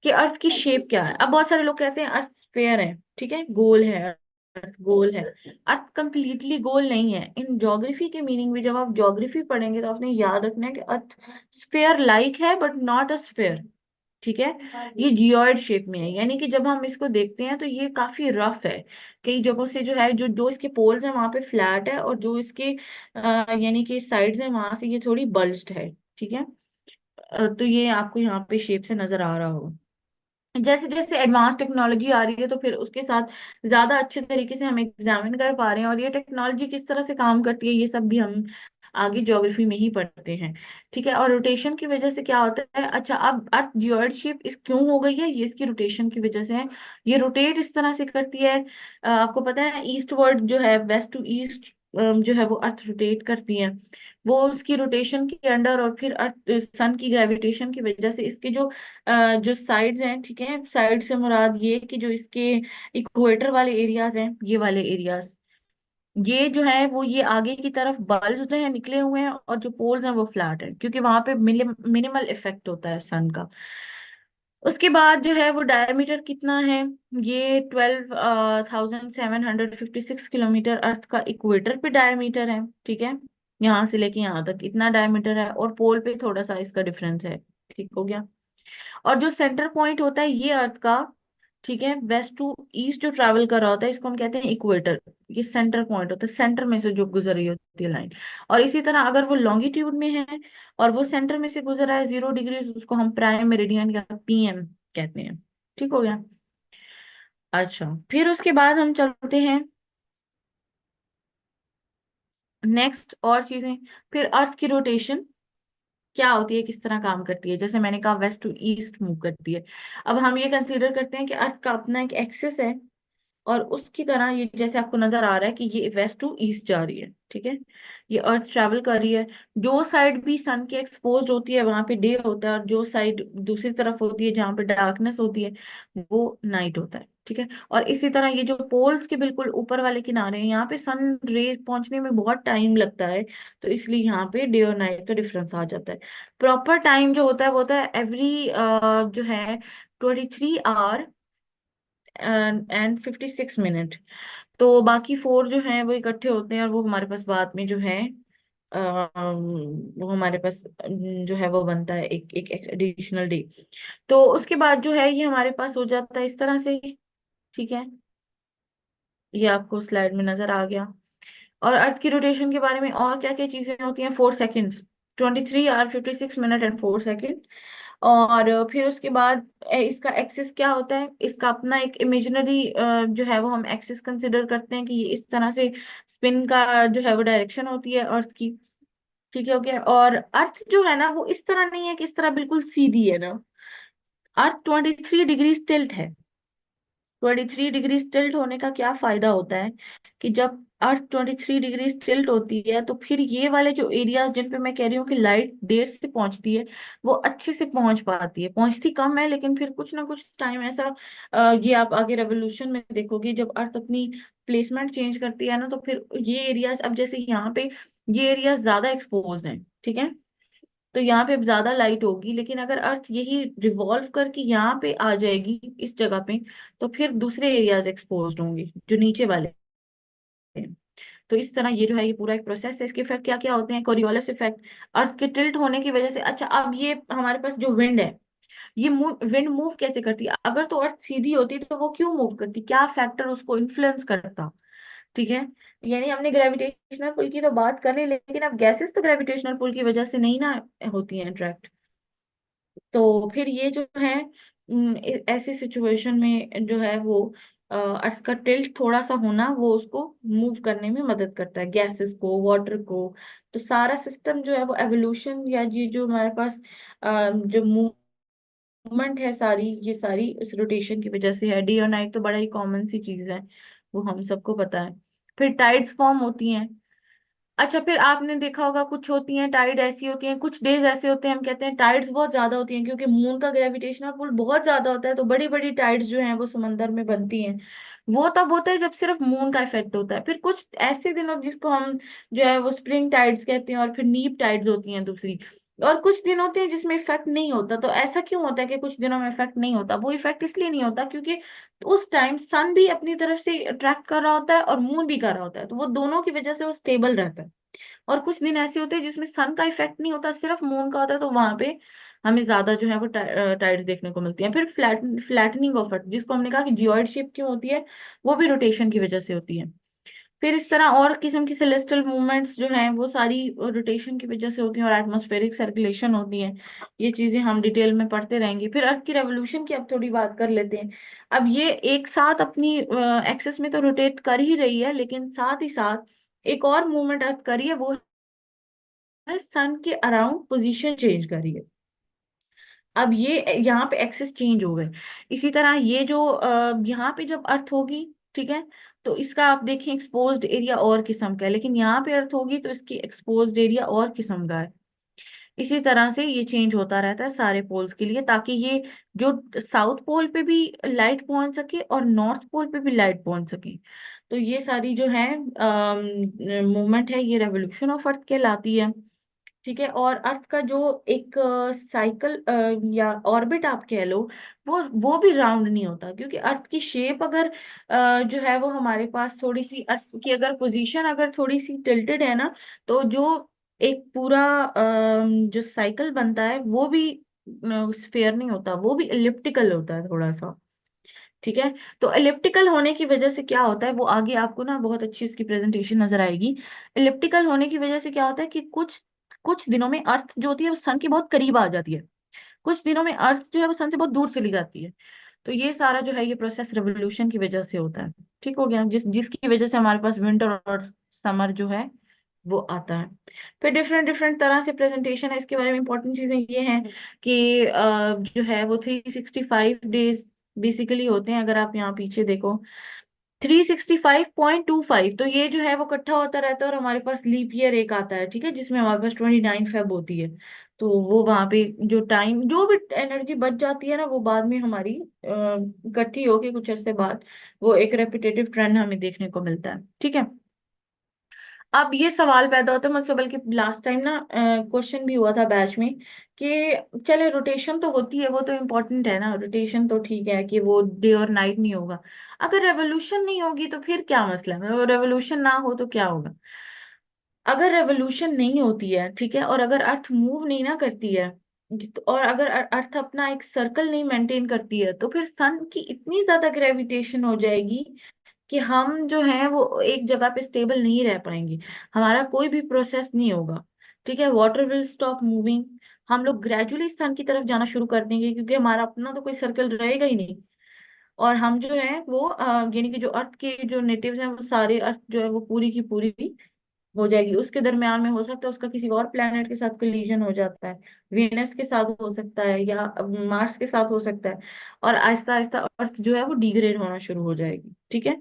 कि अर्थ की शेप क्या है। अब बहुत सारे लोग कहते हैं अर्थ स्फेयर है, ठीक है, गोल है, अर्थ गोल है। अर्थ कंप्लीटली गोल नहीं है। इन ज्योग्राफी के मीनिंग में जब आप ज्योग्राफी पढ़ेंगे तो आपने याद रखना है कि अर्थ स्फेयर लाइक है बट नॉट अ स्फेयर। ठीक है, ये जियोइड शेप में है, यानी कि जब हम इसको देखते हैं तो ये काफी रफ है। कई जगहों से जो है जो जो इसके पोल्स हैं वहां पे फ्लैट है, और जो इसके यानी कि साइड्स हैं वहां से ये थोड़ी बल्ज्ड है। ठीक है। तो ये आपको यहाँ पे शेप से नजर आ रहा होगा। जैसे जैसे एडवांस टेक्नोलॉजी आ रही है तो फिर उसके साथ ज्यादा अच्छे तरीके से हम एग्जामिन कर पा रहे हैं, और ये टेक्नोलॉजी किस तरह से काम करती है ये सब भी हम आगे ज्योग्राफी में ही पढ़ते हैं। ठीक है। और रोटेशन की वजह से क्या होता है, अच्छा अब अर्थ जियोइड शेप इस क्यों हो गई है, ये इसकी रोटेशन की वजह से है। ये रोटेट इस तरह से करती है, आपको पता है ईस्टवर्ड जो है, वेस्ट टू ईस्ट जो है वो अर्थ रोटेट करती है। वो उसकी रोटेशन के अंडर, और फिर अर्थ सन की ग्रेविटेशन की वजह से इसके जो साइड्स हैं, ठीक है, साइड से मुराद ये कि जो इसके इक्वेटर वाले एरियाज हैं, ये वाले एरियाज, ये जो है वो ये आगे की तरफ बल्ज हैं, निकले हुए हैं, और जो पोल्स हैं वो फ्लैट है, क्योंकि वहां पे मिनिमल इफेक्ट होता है सन का। उसके बाद जो है वो डायमीटर कितना है, ये 12,756 किलोमीटर अर्थ का इक्वेटर पे डायमीटर है। ठीक है, यहाँ से लेके यहाँ तक इतना डायमीटर है, और पोल पे थोड़ा सा इसका डिफरेंस है। ठीक हो गया। और जो सेंटर पॉइंट होता है ये अर्थ का, ठीक है, वेस्ट टू ईस्ट जो ट्रैवल कर रहा होता है इसको हम कहते हैं इक्वेटर। ये सेंटर पॉइंट होता है, सेंटर में से जो गुजर रही होती है लाइन। और इसी तरह अगर वो लॉन्गिट्यूड में है और वो सेंटर में से गुजर रहा है 0 डिग्री, उसको हम प्राइम मेरिडियन या पीएम कहते हैं। ठीक हो गया। अच्छा, फिर उसके बाद हम चलते हैं नेक्स्ट और चीजें। फिर अर्थ की रोटेशन क्या होती है, किस तरह काम करती है। जैसे मैंने कहा वेस्ट टू ईस्ट मूव करती है। अब हम ये कंसीडर करते हैं कि अर्थ का अपना एक एक्सिस है, और उसकी तरह ये जैसे आपको नजर आ रहा है कि ये वेस्ट टू ईस्ट जा रही है, ठीक है। ये अर्थ ट्रैवल कर रही है। जो साइड भी सन के एक्सपोज होती है वहां पे डे होता है, और जो साइड दूसरी तरफ होती है जहाँ पे डार्कनेस होती है वो नाइट होता है, ठीक है। और इसी तरह ये जो पोल्स के बिल्कुल ऊपर वाले किनारे हैं, यहाँ पे सन रे पहुंचने में बहुत टाइम लगता है, तो इसलिए यहाँ पे डे और नाइट का डिफरेंस आ जाता है। प्रॉपर टाइम जो होता है वो होता है एवरी जो है 23 आवर एंड 56 मिनट। तो बाकी 4 जो हैं वो इकट्ठे होते हैं, और वो हमारे पास बाद में जो है वो हमारे पास जो है वो बनता है एक एक एडिशनल डे। तो उसके बाद जो है ये हमारे पास हो जाता है इस तरह से, ठीक है। ये आपको स्लाइड में नजर आ गया। और अर्थ की रोटेशन के बारे में और क्या क्या चीजें होती हैं, 4 seconds, 23 hour 56 minute and 4 second. और फिर उसके बाद इसका एक्सिस क्या होता है, इसका अपना एक इमेजिनरी जो है वो हम एक्सिस कंसिडर करते हैं कि ये इस तरह से स्पिन का जो है वो डायरेक्शन होती है अर्थ की, ठीक है, हो गया। और अर्थ जो है ना वो इस तरह नहीं है कि इस तरह बिल्कुल सीधी है ना। अर्थ 23 डिग्री टिल्ट है। 23 डिग्री टिल्ट होने का क्या फायदा होता है कि जब अर्थ 23 डिग्री टिल्ट होती है तो फिर ये वाले जो एरिया जिन पे मैं कह रही हूँ कि लाइट देर से पहुंचती है, वो अच्छे से पहुंच पाती है। पहुंचती कम है लेकिन फिर कुछ ना कुछ टाइम ऐसा ये आप आगे रेवोल्यूशन में देखोगे, जब अर्थ अपनी प्लेसमेंट चेंज करती है ना, तो फिर ये एरियाज, अब जैसे यहाँ पे ये एरिया ज्यादा एक्सपोज है, ठीक है, तो यहाँ पे ज्यादा लाइट होगी। लेकिन अगर अर्थ यही रिवॉल्व करके यहाँ पे आ जाएगी इस जगह पे, तो फिर दूसरे एरियाज एक्सपोज्ड होंगे जो नीचे वाले हैं। तो इस तरह ये जो है ये पूरा एक प्रोसेस है। इसके इफेक्ट क्या क्या होते हैं, कोरियोलिस इफेक्ट, अर्थ के टिल्ट होने की वजह से। अच्छा, अब ये हमारे पास जो विंड है, ये विंड मूव कैसे करती है। अगर तो अर्थ सीधी होती तो वो क्यों मूव करती, क्या फैक्टर उसको इन्फ्लुएंस करता, ठीक है। यानी हमने ग्रेविटेशनल पुल की तो बात कर ली, लेकिन अब गैसेस तो ग्रेविटेशनल पुल की वजह से नहीं ना होती हैं अट्रैक्ट। तो फिर ये जो है ऐसी सिचुएशन में जो है वो अर्थ का टिल्ट थोड़ा सा होना वो उसको मूव करने में मदद करता है, गैसेस को, वाटर को। तो सारा सिस्टम जो है वो एवोल्यूशन, या ये जो हमारे पास जो मूवमेंट है सारी, ये सारी इस रोटेशन की वजह से है। डे और नाइट तो बड़ा ही कॉमन सी चीज है, वो हम सबको पता है। फिर टाइड्स फॉर्म होती हैं। अच्छा, फिर आपने देखा होगा कुछ होती हैं टाइड ऐसी होती हैं, कुछ डेज ऐसे होते हैं हम कहते हैं टाइड्स बहुत ज्यादा होती हैं, क्योंकि मून का ग्रेविटेशनल पुल बहुत ज्यादा होता है, तो बड़ी बड़ी टाइड्स जो हैं वो समंदर में बनती हैं। वो तब होता है जब सिर्फ मून का इफेक्ट होता है। फिर कुछ ऐसे दिनों जिसको हम जो है वो स्प्रिंग टाइड्स कहते हैं, और फिर नीप टाइड्स होती हैं दूसरी। और कुछ दिन होते हैं जिसमें इफेक्ट नहीं होता। तो ऐसा क्यों होता है कि कुछ दिनों में इफेक्ट नहीं होता, वो इफेक्ट इसलिए नहीं होता क्योंकि उस टाइम सन भी अपनी तरफ से अट्रैक्ट कर रहा होता है और मून भी कर रहा होता है, तो वो दोनों की वजह से वो स्टेबल रहता है। और कुछ दिन ऐसे होते हैं जिसमें सन का इफेक्ट नहीं होता, सिर्फ मून का होता है, तो वहां पे हमें ज्यादा जो है वो टाइड्स देखने को मिलती हैं। फिर फ्लैटनिंग ऑफ अर्थ, जिसको हमने कहा कि जियोइड शेप क्यों होती है, वो भी रोटेशन की वजह से होती है। फिर इस तरह और किस्म की सेलेस्टियल मूवमेंट्स जो हैं वो सारी रोटेशन की वजह से होती हैं, और एटमॉस्फेरिक सर्कुलेशन होती है। ये चीजें हम डिटेल में पढ़ते रहेंगे। फिर अर्थ की रेवोल्यूशन की अब थोड़ी बात कर लेते हैं। अब ये एक साथ अपनी एक्सिस में तो रोटेट कर ही रही है, लेकिन साथ ही साथ एक और मूवमेंट अर्थ कर रही है, वो सन के अराउंड पोजीशन चेंज करी है। अब ये यहाँ पे एक्सिस चेंज हो गए। इसी तरह ये जो यहाँ पे जब अर्थ होगी, ठीक है, तो इसका आप देखें एक्सपोज्ड एरिया और किस्म का है, लेकिन यहाँ पे अर्थ होगी तो इसकी एक्सपोज्ड एरिया और किस्म का है। इसी तरह से ये चेंज होता रहता है सारे पोल्स के लिए, ताकि ये जो साउथ पोल पे भी लाइट पहुंच सके और नॉर्थ पोल पे भी लाइट पहुंच सके। तो ये सारी जो है मूवमेंट है, ये रेवोल्यूशन ऑफ अर्थ कहलाती है, ठीक है। और अर्थ का जो एक साइकिल या ऑर्बिट आप कह लो, वो भी राउंड नहीं होता, क्योंकि अर्थ की शेप अगर जो है वो हमारे पास थोड़ी सी, अर्थ की अगर पोजीशन अगर थोड़ी सी टिल्टेड है ना, तो जो एक पूरा जो साइकिल बनता है वो भी स्फेयर नहीं होता, वो भी एलिप्टिकल होता है थोड़ा सा, ठीक है। तो एलिप्टिकल होने की वजह से क्या होता है, वो आगे आपको ना बहुत अच्छी उसकी प्रेजेंटेशन नजर आएगी। एलिप्टिकल होने की वजह से क्या होता है कि कुछ कुछ दिनों में अर्थ जो होती है वो सन के बहुत करीब आ जाती है, कुछ दिनों में अर्थ जो है वो सन से बहुत दूर चली जाती है। तो ये सारा जो है ये प्रोसेस रेवोल्यूशन की वजह से होता है। ठीक हो गया, जिसकी वजह से हमारे पास विंटर और समर जो है वो आता है। फिर डिफरेंट डिफरेंट तरह से प्रेजेंटेशन है इसके बारे में। इंपॉर्टेंट चीजें ये हैं कि जो है वो 365 डेज बेसिकली होते हैं। अगर आप यहाँ पीछे देखो 365.25, तो ये जो है वो इकट्ठा होता रहता है, और हमारे पास लीप ईयर एक आता है, ठीक है, जिसमें हमारे पास 29 फेब होती है। तो वो वहां पे जो टाइम जो भी एनर्जी बच जाती है ना, वो बाद में हमारी इकट्ठी होके कुछ अरसे बाद वो एक रेपिटेटिव ट्रेंड हमें देखने को मिलता है। ठीक है। अब ये सवाल पैदा होता है मुझसे, बल्कि लास्ट टाइम ना क्वेश्चन भी हुआ था बैच में कि चले रोटेशन तो होती है, वो तो इम्पोर्टेंट है ना, रोटेशन तो ठीक है कि वो डे और नाइट नहीं होगा। अगर रेवोल्यूशन नहीं होगी तो फिर क्या मसला है, रेवोल्यूशन ना हो तो क्या होगा। अगर रेवोल्यूशन नहीं होती है, ठीक है, और अगर अर्थ मूव नहीं ना करती है, और अगर अर्थ अपना एक सर्कल नहीं मेंटेन करती है, तो फिर सन की इतनी ज्यादा ग्रेविटेशन हो जाएगी कि हम जो है वो एक जगह पे स्टेबल नहीं रह पाएंगे, हमारा कोई भी प्रोसेस नहीं होगा। ठीक है, वाटर विल स्टॉप मूविंग, हम लोग ग्रेजुअली सन की तरफ जाना शुरू कर देंगे, क्योंकि हमारा अपना तो कोई सर्कल रहेगा ही नहीं। और हम जो है वो यानी कि जो अर्थ के जो नेटिव्स हैं वो सारे, अर्थ जो है वो पूरी की पूरी हो जाएगी। उसके दरमियान में हो सकता है उसका किसी और प्लेनेट के साथ कोलिजन हो जाता है, वीनस के साथ हो सकता है, या मार्स के साथ हो सकता है, और आहिस्ता आहिस्ता अर्थ जो है वो डिग्रेड होना शुरू हो जाएगी। ठीक है,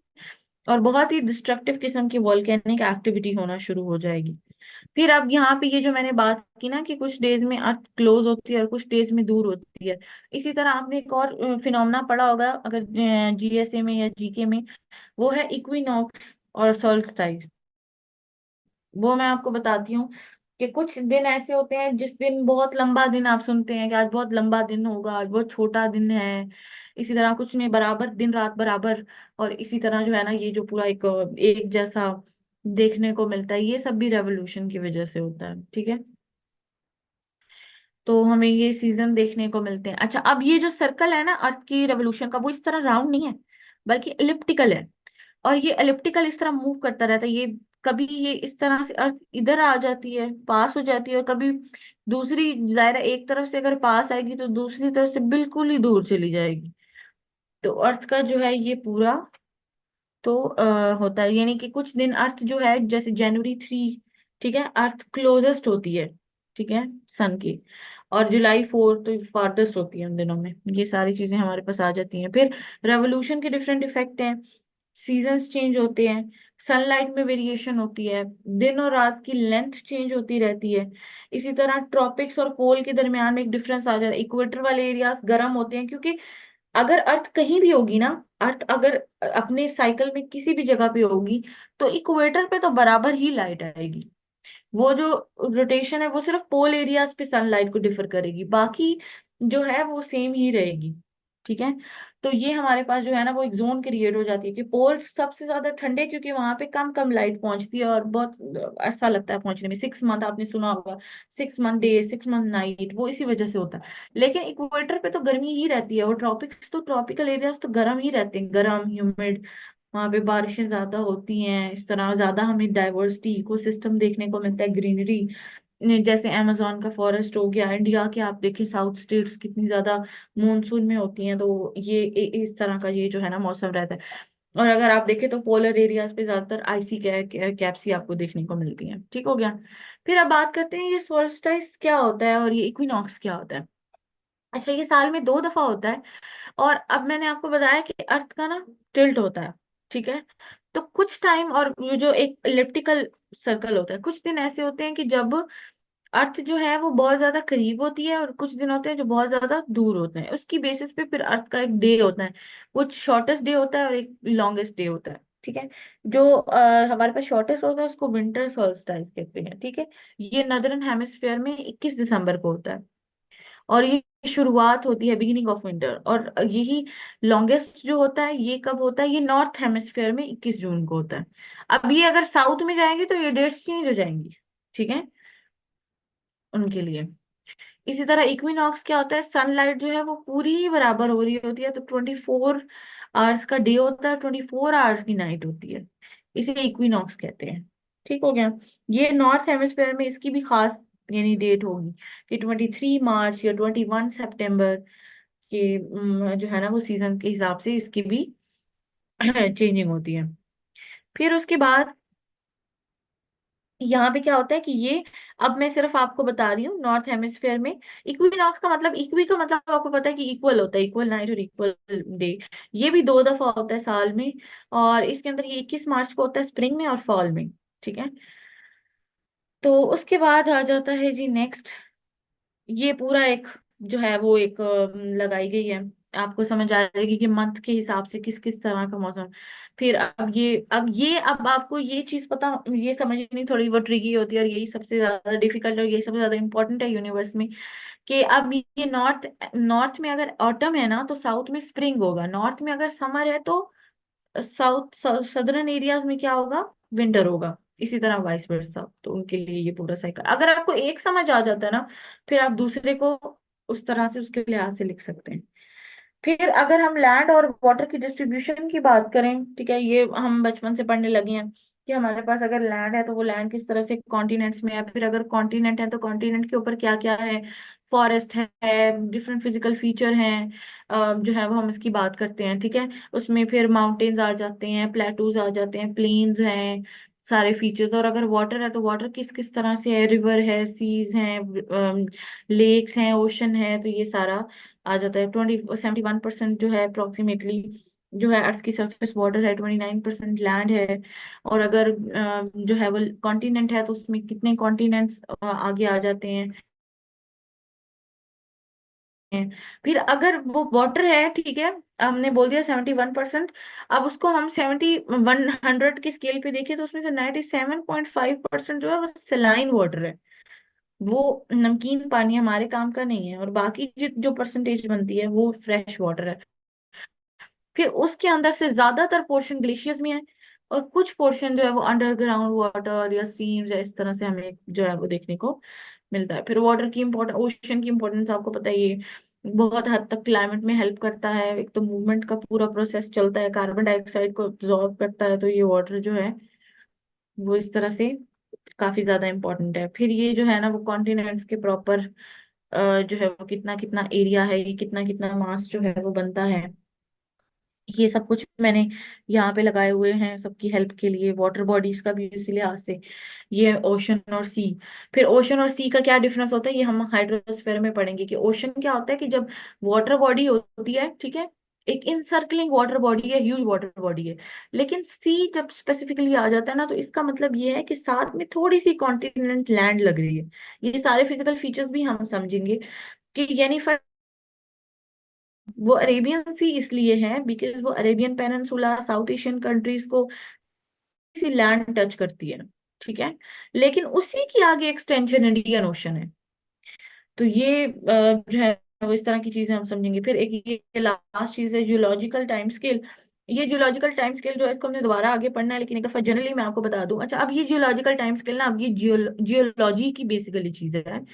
और बहुत ही डिस्ट्रक्टिव किस्म की वॉल्केनिक एक्टिविटी होना शुरू हो जाएगी। फिर अब यहाँ पे ये जो मैंने बात की ना कि कुछ डेज में अर्थ क्लोज होती है और कुछ डेज में दूर होती है, इसी तरह आपने एक और फिनोमेना पढ़ा होगा अगर जीएसए में या जीके में, वो है इक्विनॉक्स और सोल्स्टाइस। वो मैं आपको बताती हूँ कि कुछ दिन ऐसे होते हैं जिस दिन बहुत लंबा दिन, आप सुनते हैं कि आज बहुत लंबा दिन होगा, आज बहुत छोटा दिन है, इसी तरह कुछ नहीं, बराबर दिन रात बराबर, और इसी तरह जो है ना ये जो पूरा एक जैसा देखने को मिलता है, ये सब भी रेवोल्यूशन की वजह से होता है। ठीक है, तो हमें ये सीजन देखने को मिलते हैं। अच्छा, अब ये जो सर्कल है ना अर्थ की रेवोल्यूशन का, वो इस तरह राउंड नहीं है, बल्कि एलिप्टिकल है। और ये एलिप्टिकल इस तरह मूव करता रहता है, ये कभी ये इस तरह से अर्थ इधर आ जाती है, पास हो जाती है, और कभी दूसरी, जाहिर है एक तरफ से अगर पास आएगी तो दूसरी तरफ से बिल्कुल ही दूर चली जाएगी। तो अर्थ का जो है ये पूरा तो होता है, यानी कि कुछ दिन अर्थ जो है जैसे जनवरी 3, ठीक है, अर्थ क्लोजेस्ट होती है, ठीक है, सन की, और जुलाई 4 तो फारदेस्ट होती है उन दिनों में। ये सारी चीजें हमारे पास आ जाती हैं। फिर रेवोल्यूशन के डिफरेंट इफेक्ट हैं, सीजन्स चेंज होते हैं, सनलाइट में वेरिएशन होती है, दिन और रात की लेंथ चेंज होती रहती है, इसी तरह ट्रॉपिक्स और पोल के दरमियान में एक डिफरेंस आ जाता है। इक्वेटर वाले एरियाज गर्म होते हैं, क्योंकि अगर अर्थ कहीं भी होगी ना, अर्थ अगर अपने साइकिल में किसी भी जगह पे होगी, तो इक्वेटर पे तो बराबर ही लाइट आएगी। वो जो रोटेशन है वो सिर्फ पोल एरियाज पे सनलाइट को डिफर करेगी, बाकी जो है वो सेम ही रहेगी। ठीक है, तो ये हमारे पास जो है ना वो एक जोन क्रिएट हो जाती है कि पोल्स सबसे ज्यादा ठंडे, क्योंकि वहां पे कम कम लाइट पहुंचती है और बहुत अच्छा लगता है पहुंचने में। 6 मंथ आपने सुना होगा, 6 मंथ डे 6 मंथ नाइट, वो इसी वजह से होता है। लेकिन इक्वेटर पे तो गर्मी ही रहती है, और ट्रॉपिक्स तो ट्रॉपिकल एरियाज तो गर्म ही रहते हैं, गर्म ह्यूमिड, वहां पे बारिशें ज्यादा होती हैं, इस तरह ज्यादा हमें डाइवर्सिटी इकोसिस्टम देखने को मिलता है, ग्रीनरी, जैसे अमेजोन का फॉरेस्ट हो गया। इंडिया के आप देखें साउथ स्टेट्स कितनी ज्यादा मानसून में होती हैं, तो ये इस तरह का ये जो है ना मौसम रहता है। और अगर आप देखें तो पोलर एरियाज पे ज्यादातर आइसी कैप्स ही आपको देखने को मिलती हैं। ठीक हो गया। फिर अब बात करते हैं ये सोल्स्टिस क्या होता है और ये इक्विनॉक्स क्या होता है। अच्छा, ये साल में 2 दफा होता है, और अब मैंने आपको बताया कि अर्थ का ना टिल्ट होता है, ठीक है, तो कुछ टाइम, और ये जो एक इलिप्टिकल सर्कल होता है, कुछ दिन ऐसे होते हैं कि जब अर्थ जो है वो बहुत ज्यादा करीब होती है, और कुछ दिन होते हैं जो बहुत ज्यादा दूर होते हैं। उसकी बेसिस पे फिर अर्थ का एक डे होता है, कुछ शॉर्टेस्ट डे होता है और एक लॉन्गेस्ट डे होता है। ठीक है, जो हमारे पास शॉर्टेस्ट होता है उसको विंटर सोल्स्टिस कहते हैं। ठीक है, ये नदर्न हेमिस्फेयर में 21 दिसंबर को होता है, और ये शुरुआत होती है बिगिनिंग ऑफ विंटर। और यही लॉन्गेस्ट जो होता है ये कब होता है, ये नॉर्थ हेमिस्फेयर में 21 जून को होता है। अब ये अगर साउथ में जाएंगे तो ये डेट्स चेंज हो जाएंगी, ठीक है, उनके लिए। इसी तरह इक्विनॉक्स क्या होता है, सनलाइट जो है वो पूरी बराबर हो रही होती है, तो 24 आवर्स का डे होता है, 24 आवर्स की नाइट होती है, इसे इक्विनॉक्स कहते हैं। ठीक हो गया। ये नॉर्थ हेमिस्फेयर में इसकी भी खास यानी डेट होगी कि 23 मार्च या 21 सितंबर, कि जो है ना वो सीजन के हिसाब से इसकी भी चेंजिंग होती है। फिर उसके बाद यहाँ पे क्या होता है कि ये, अब मैं सिर्फ आपको बता रही हूँ नॉर्थ हेमिस्फेयर में इक्विनॉक्स का मतलब, इक्वी का मतलब आपको पता है कि इक्वल होता है, इक्वल नाइट और इक्वल डे। ये भी 2 दफा होता है साल में। और इसके अंदर ये 21 मार्च को होता है, स्प्रिंग में और फॉल में। ठीक है। तो उसके बाद आ जाता है जी नेक्स्ट, ये पूरा एक जो है वो एक लगाई गई है, आपको समझ आ जाएगी कि मंथ के हिसाब से किस किस तरह का मौसम। फिर अब आपको ये चीज पता, ये समझनी थोड़ी बहुत ट्रिकी होती है, और यही सबसे ज्यादा डिफिकल्ट और यही सबसे ज्यादा इंपॉर्टेंट है यूनिवर्स में, कि अब ये नॉर्थ नॉर्थ में अगर ऑटम है ना तो साउथ में स्प्रिंग होगा, नॉर्थ में अगर समर है तो साउथ सदर्न एरियाज में क्या होगा, विंटर होगा। इसी तरह वाइस वर्सा, तो उनके लिए ये पूरा साइकिल अगर आपको एक समझ आ जाता है ना, फिर आप दूसरे को उस तरह से उसके लिहाज से लिख सकते हैं। फिर अगर हम लैंड और वाटर की डिस्ट्रीब्यूशन की बात करें, ठीक है, ये हम बचपन से पढ़ने लगे हैं कि हमारे पास अगर लैंड है तो वो लैंड किस तरह से कॉन्टिनेंट्स में है, फिर अगर कॉन्टिनेंट है तो कॉन्टिनेंट के ऊपर क्या क्या है, फॉरेस्ट है, डिफरेंट फिजिकल फीचर हैं, जो है वो हम इसकी बात करते हैं। ठीक है। उसमें फिर माउंटेन्स आ जाते हैं, प्लेटूज आ जाते हैं, प्लेन्स हैं, सारे फीचर्स। और अगर वाटर है तो वाटर किस किस तरह से है, रिवर है, सीज हैं, लेक्स हैं, ओशन है, तो ये सारा आ जाता है। 71% जो है अप्रोक्सीमेटली जो है अर्थ की सरफेस वाटर है, 29% लैंड है। और अगर जो है वो कॉन्टिनेंट है तो उसमें कितने कॉन्टिनेंट्स आगे आ जाते हैं। फिर अगर वो वाटर है, ठीक है, हमने बोल दिया 71%। अब उसको हम 100 की स्केल पे देखें तो उसमें से 97.5% जो है वो सलाइन वाटर है, वो नमकीन पानी हमारे काम का नहीं है। और बाकी जो परसेंटेज बनती है वो फ्रेश वाटर है। फिर उसके अंदर से ज्यादातर पोर्शन ग्लेशियर्स में है, और कुछ पोर्शन जो है वो अंडरग्राउंड वाटर या स्ट्रीम्स या इस तरह से हमें जो है वो देखने को मिलता है। फिर वाटर की इम्पोर्टेंस, ओशन की इम्पोर्टेंस आपको पता है, ये बहुत हद तक क्लाइमेट में हेल्प करता है। एक तो मूवमेंट का पूरा प्रोसेस चलता है, कार्बन डाइऑक्साइड को एब्जॉर्ब करता है, तो ये वाटर जो है वो इस तरह से काफी ज्यादा इम्पोर्टेंट है। फिर ये जो है ना वो कॉन्टिनेंट्स के प्रॉपर जो है वो कितना कितना एरिया है, ये कितना कितना मास जो है वो बनता है, ये सब कुछ मैंने यहाँ पे लगाए हुए हैं सबकी हेल्प के लिए, वाटर बॉडीज का भी इसी लिहाज से। ये ओशन और सी। फिर ओशन और सी का क्या डिफरेंस होता है ये हम हाइड्रोस्फीयर में पढ़ेंगे, कि ओशन क्या होता है कि जब वाटर बॉडी होती है, ठीक है, एक इनसर्कलिंग वाटर बॉडी है, ह्यूज वाटर बॉडी है। लेकिन सी जब स्पेसिफिकली आ जाता है ना, तो इसका मतलब ये है कि साथ में थोड़ी सी कॉन्टिनेंट लैंड लग रही है। ये सारे फिजिकल फीचर्स भी हम समझेंगे कि यानी वो अरेबियन सी इसलिए है बिकॉज वो Arabian peninsula south Asian countries को सी लैंड टच करती है। ठीक है। लेकिन उसी की आगे एक्सटेंशन इंडियन ओशन है। तो ये जो है वो इस तरह की चीजें हम समझेंगे। फिर एक ये लास्ट चीज है जियोलॉजिकल टाइम स्केल। ये जियोलॉजिकल टाइम स्केल जो है इसको हमने दोबारा आगे पढ़ना है, लेकिन एक दफा जनरली मैं आपको बता दूं। अच्छा, अब ये जियोलॉजिकल टाइम स्केल ना, अब ये जियोलॉजी की बेसिकली चीज है।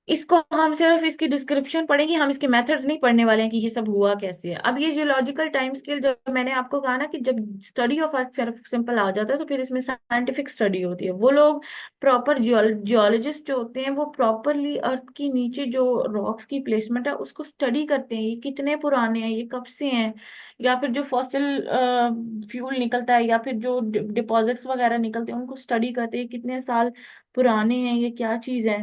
इसको हम सिर्फ इसकी डिस्क्रिप्शन पढ़ेंगे, हम इसके मेथड्स नहीं पढ़ने वाले हैं कि ये सब हुआ कैसे है। अब ये जियोलॉजिकल टाइम स्केल जो मैंने आपको कहा ना कि जब स्टडी ऑफ अर्थ सिर्फ सिंपल आ जाता है तो फिर इसमें साइंटिफिक स्टडी होती है। वो लोग प्रॉपर जियोलॉजिस्ट जो होते हैं वो प्रॉपरली अर्थ की नीचे जो रॉक्स की प्लेसमेंट है उसको स्टडी करते हैं, ये कितने पुराने हैं, ये कब से हैं, या फिर जो फॉसिल फ्यूल निकलता है या फिर जो डिपॉजिट्स वगैरह निकलते हैं उनको स्टडी करते हैं, कितने साल पुराने हैं, ये क्या चीज है।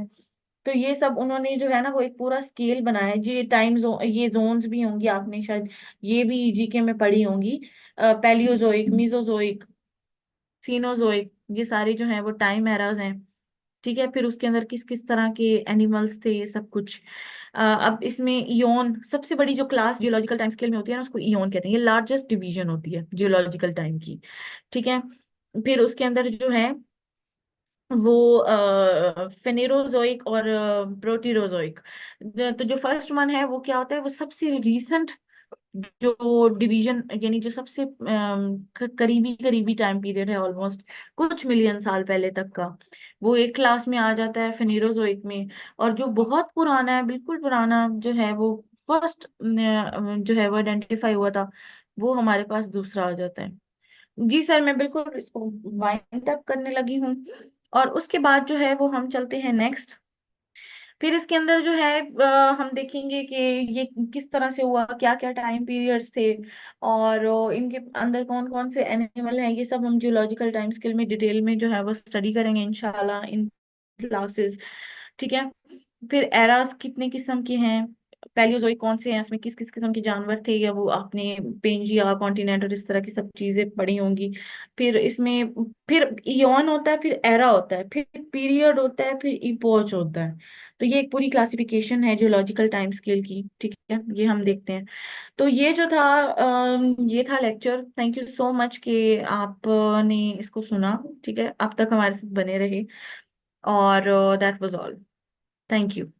तो ये सब उन्होंने जो है ना वो एक पूरा स्केल बनाया है। ये ये जोन्स भी होंगी, आपने शायद ये भी जीके में पढ़ी होंगी, पैलियोजोइक, मीजोजोइक, सीनोजोइक, ये सारे जो हैं वो टाइम एराज हैं। ठीक है। फिर उसके अंदर किस किस तरह के एनिमल्स थे, ये सब कुछ। अब इसमें इयोन सबसे बड़ी जो क्लास जियोलॉजिकल टाइम स्केल में होती है ना उसको इयोन कहते हैं, ये लार्जेस्ट डिवीजन होती है जियोलॉजिकल टाइम की। ठीक है। फिर उसके अंदर जो है वो फेनेरोजोइक और प्रोटीरोजोइक। तो जो फर्स्ट वन है वो क्या होता है, वो सबसे रीसेंट जो डिवीजन, यानी जो सबसे करीबी करीबी टाइम पीरियड है, ऑलमोस्ट कुछ मिलियन साल पहले तक का, वो एक क्लास में आ जाता है फेनेरोजोइक में। और जो बहुत पुराना है, बिल्कुल पुराना जो है वो फर्स्ट जो है वो आइडेंटिफाई हुआ था, वो हमारे पास दूसरा आ जाता है। जी सर, मैं बिल्कुल इसको वाइंड अप करने लगी हूँ। और उसके बाद जो है वो हम चलते हैं नेक्स्ट। फिर इसके अंदर जो है हम देखेंगे कि ये किस तरह से हुआ, क्या क्या टाइम पीरियड्स थे, और इनके अंदर कौन कौन से एनिमल हैं, ये सब हम जियोलॉजिकल टाइम स्केल में डिटेल में जो है वो स्टडी करेंगे इंशाल्लाह इन क्लासेस। ठीक है। फिर एरास कितने किस्म के हैं, पैलियोजोइक कौन से हैं, उसमें किस किस किस्म के जानवर थे, या वो आपने पेंजिया कॉन्टिनेंट और इस तरह की सब चीजें पढ़ी होंगी। फिर इसमें फिर इयॉन होता है, फिर एरा होता है, फिर पीरियड होता है, फिर इपोच होता है। तो ये एक पूरी क्लासिफिकेशन है जियोलॉजिकल टाइम स्केल की। ठीक है, ये हम देखते हैं। तो ये जो था ये था lecture. Thank you so much कि आपने इसको सुना। ठीक है, अब तक हमारे साथ बने रहे। और that was all. Thank you.